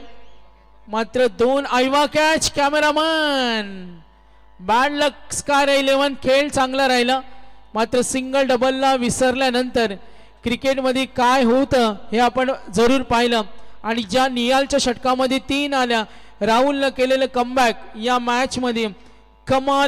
मात्र 2 आयवा कॅच. कॅमेरामन, बॅड लक स्कार 11. खेळ चांगला राहिला मात्र सिंगल डबलला विसरल्यानंतर क्रिकेटमध्ये काय होतं हे आपण जरूर पाहिलं. आणि ज्या नियालच्या षटकामध्ये 3 आल्या, राहुलनं केलेलं कमबॅक या मॅच मध्ये कमाल.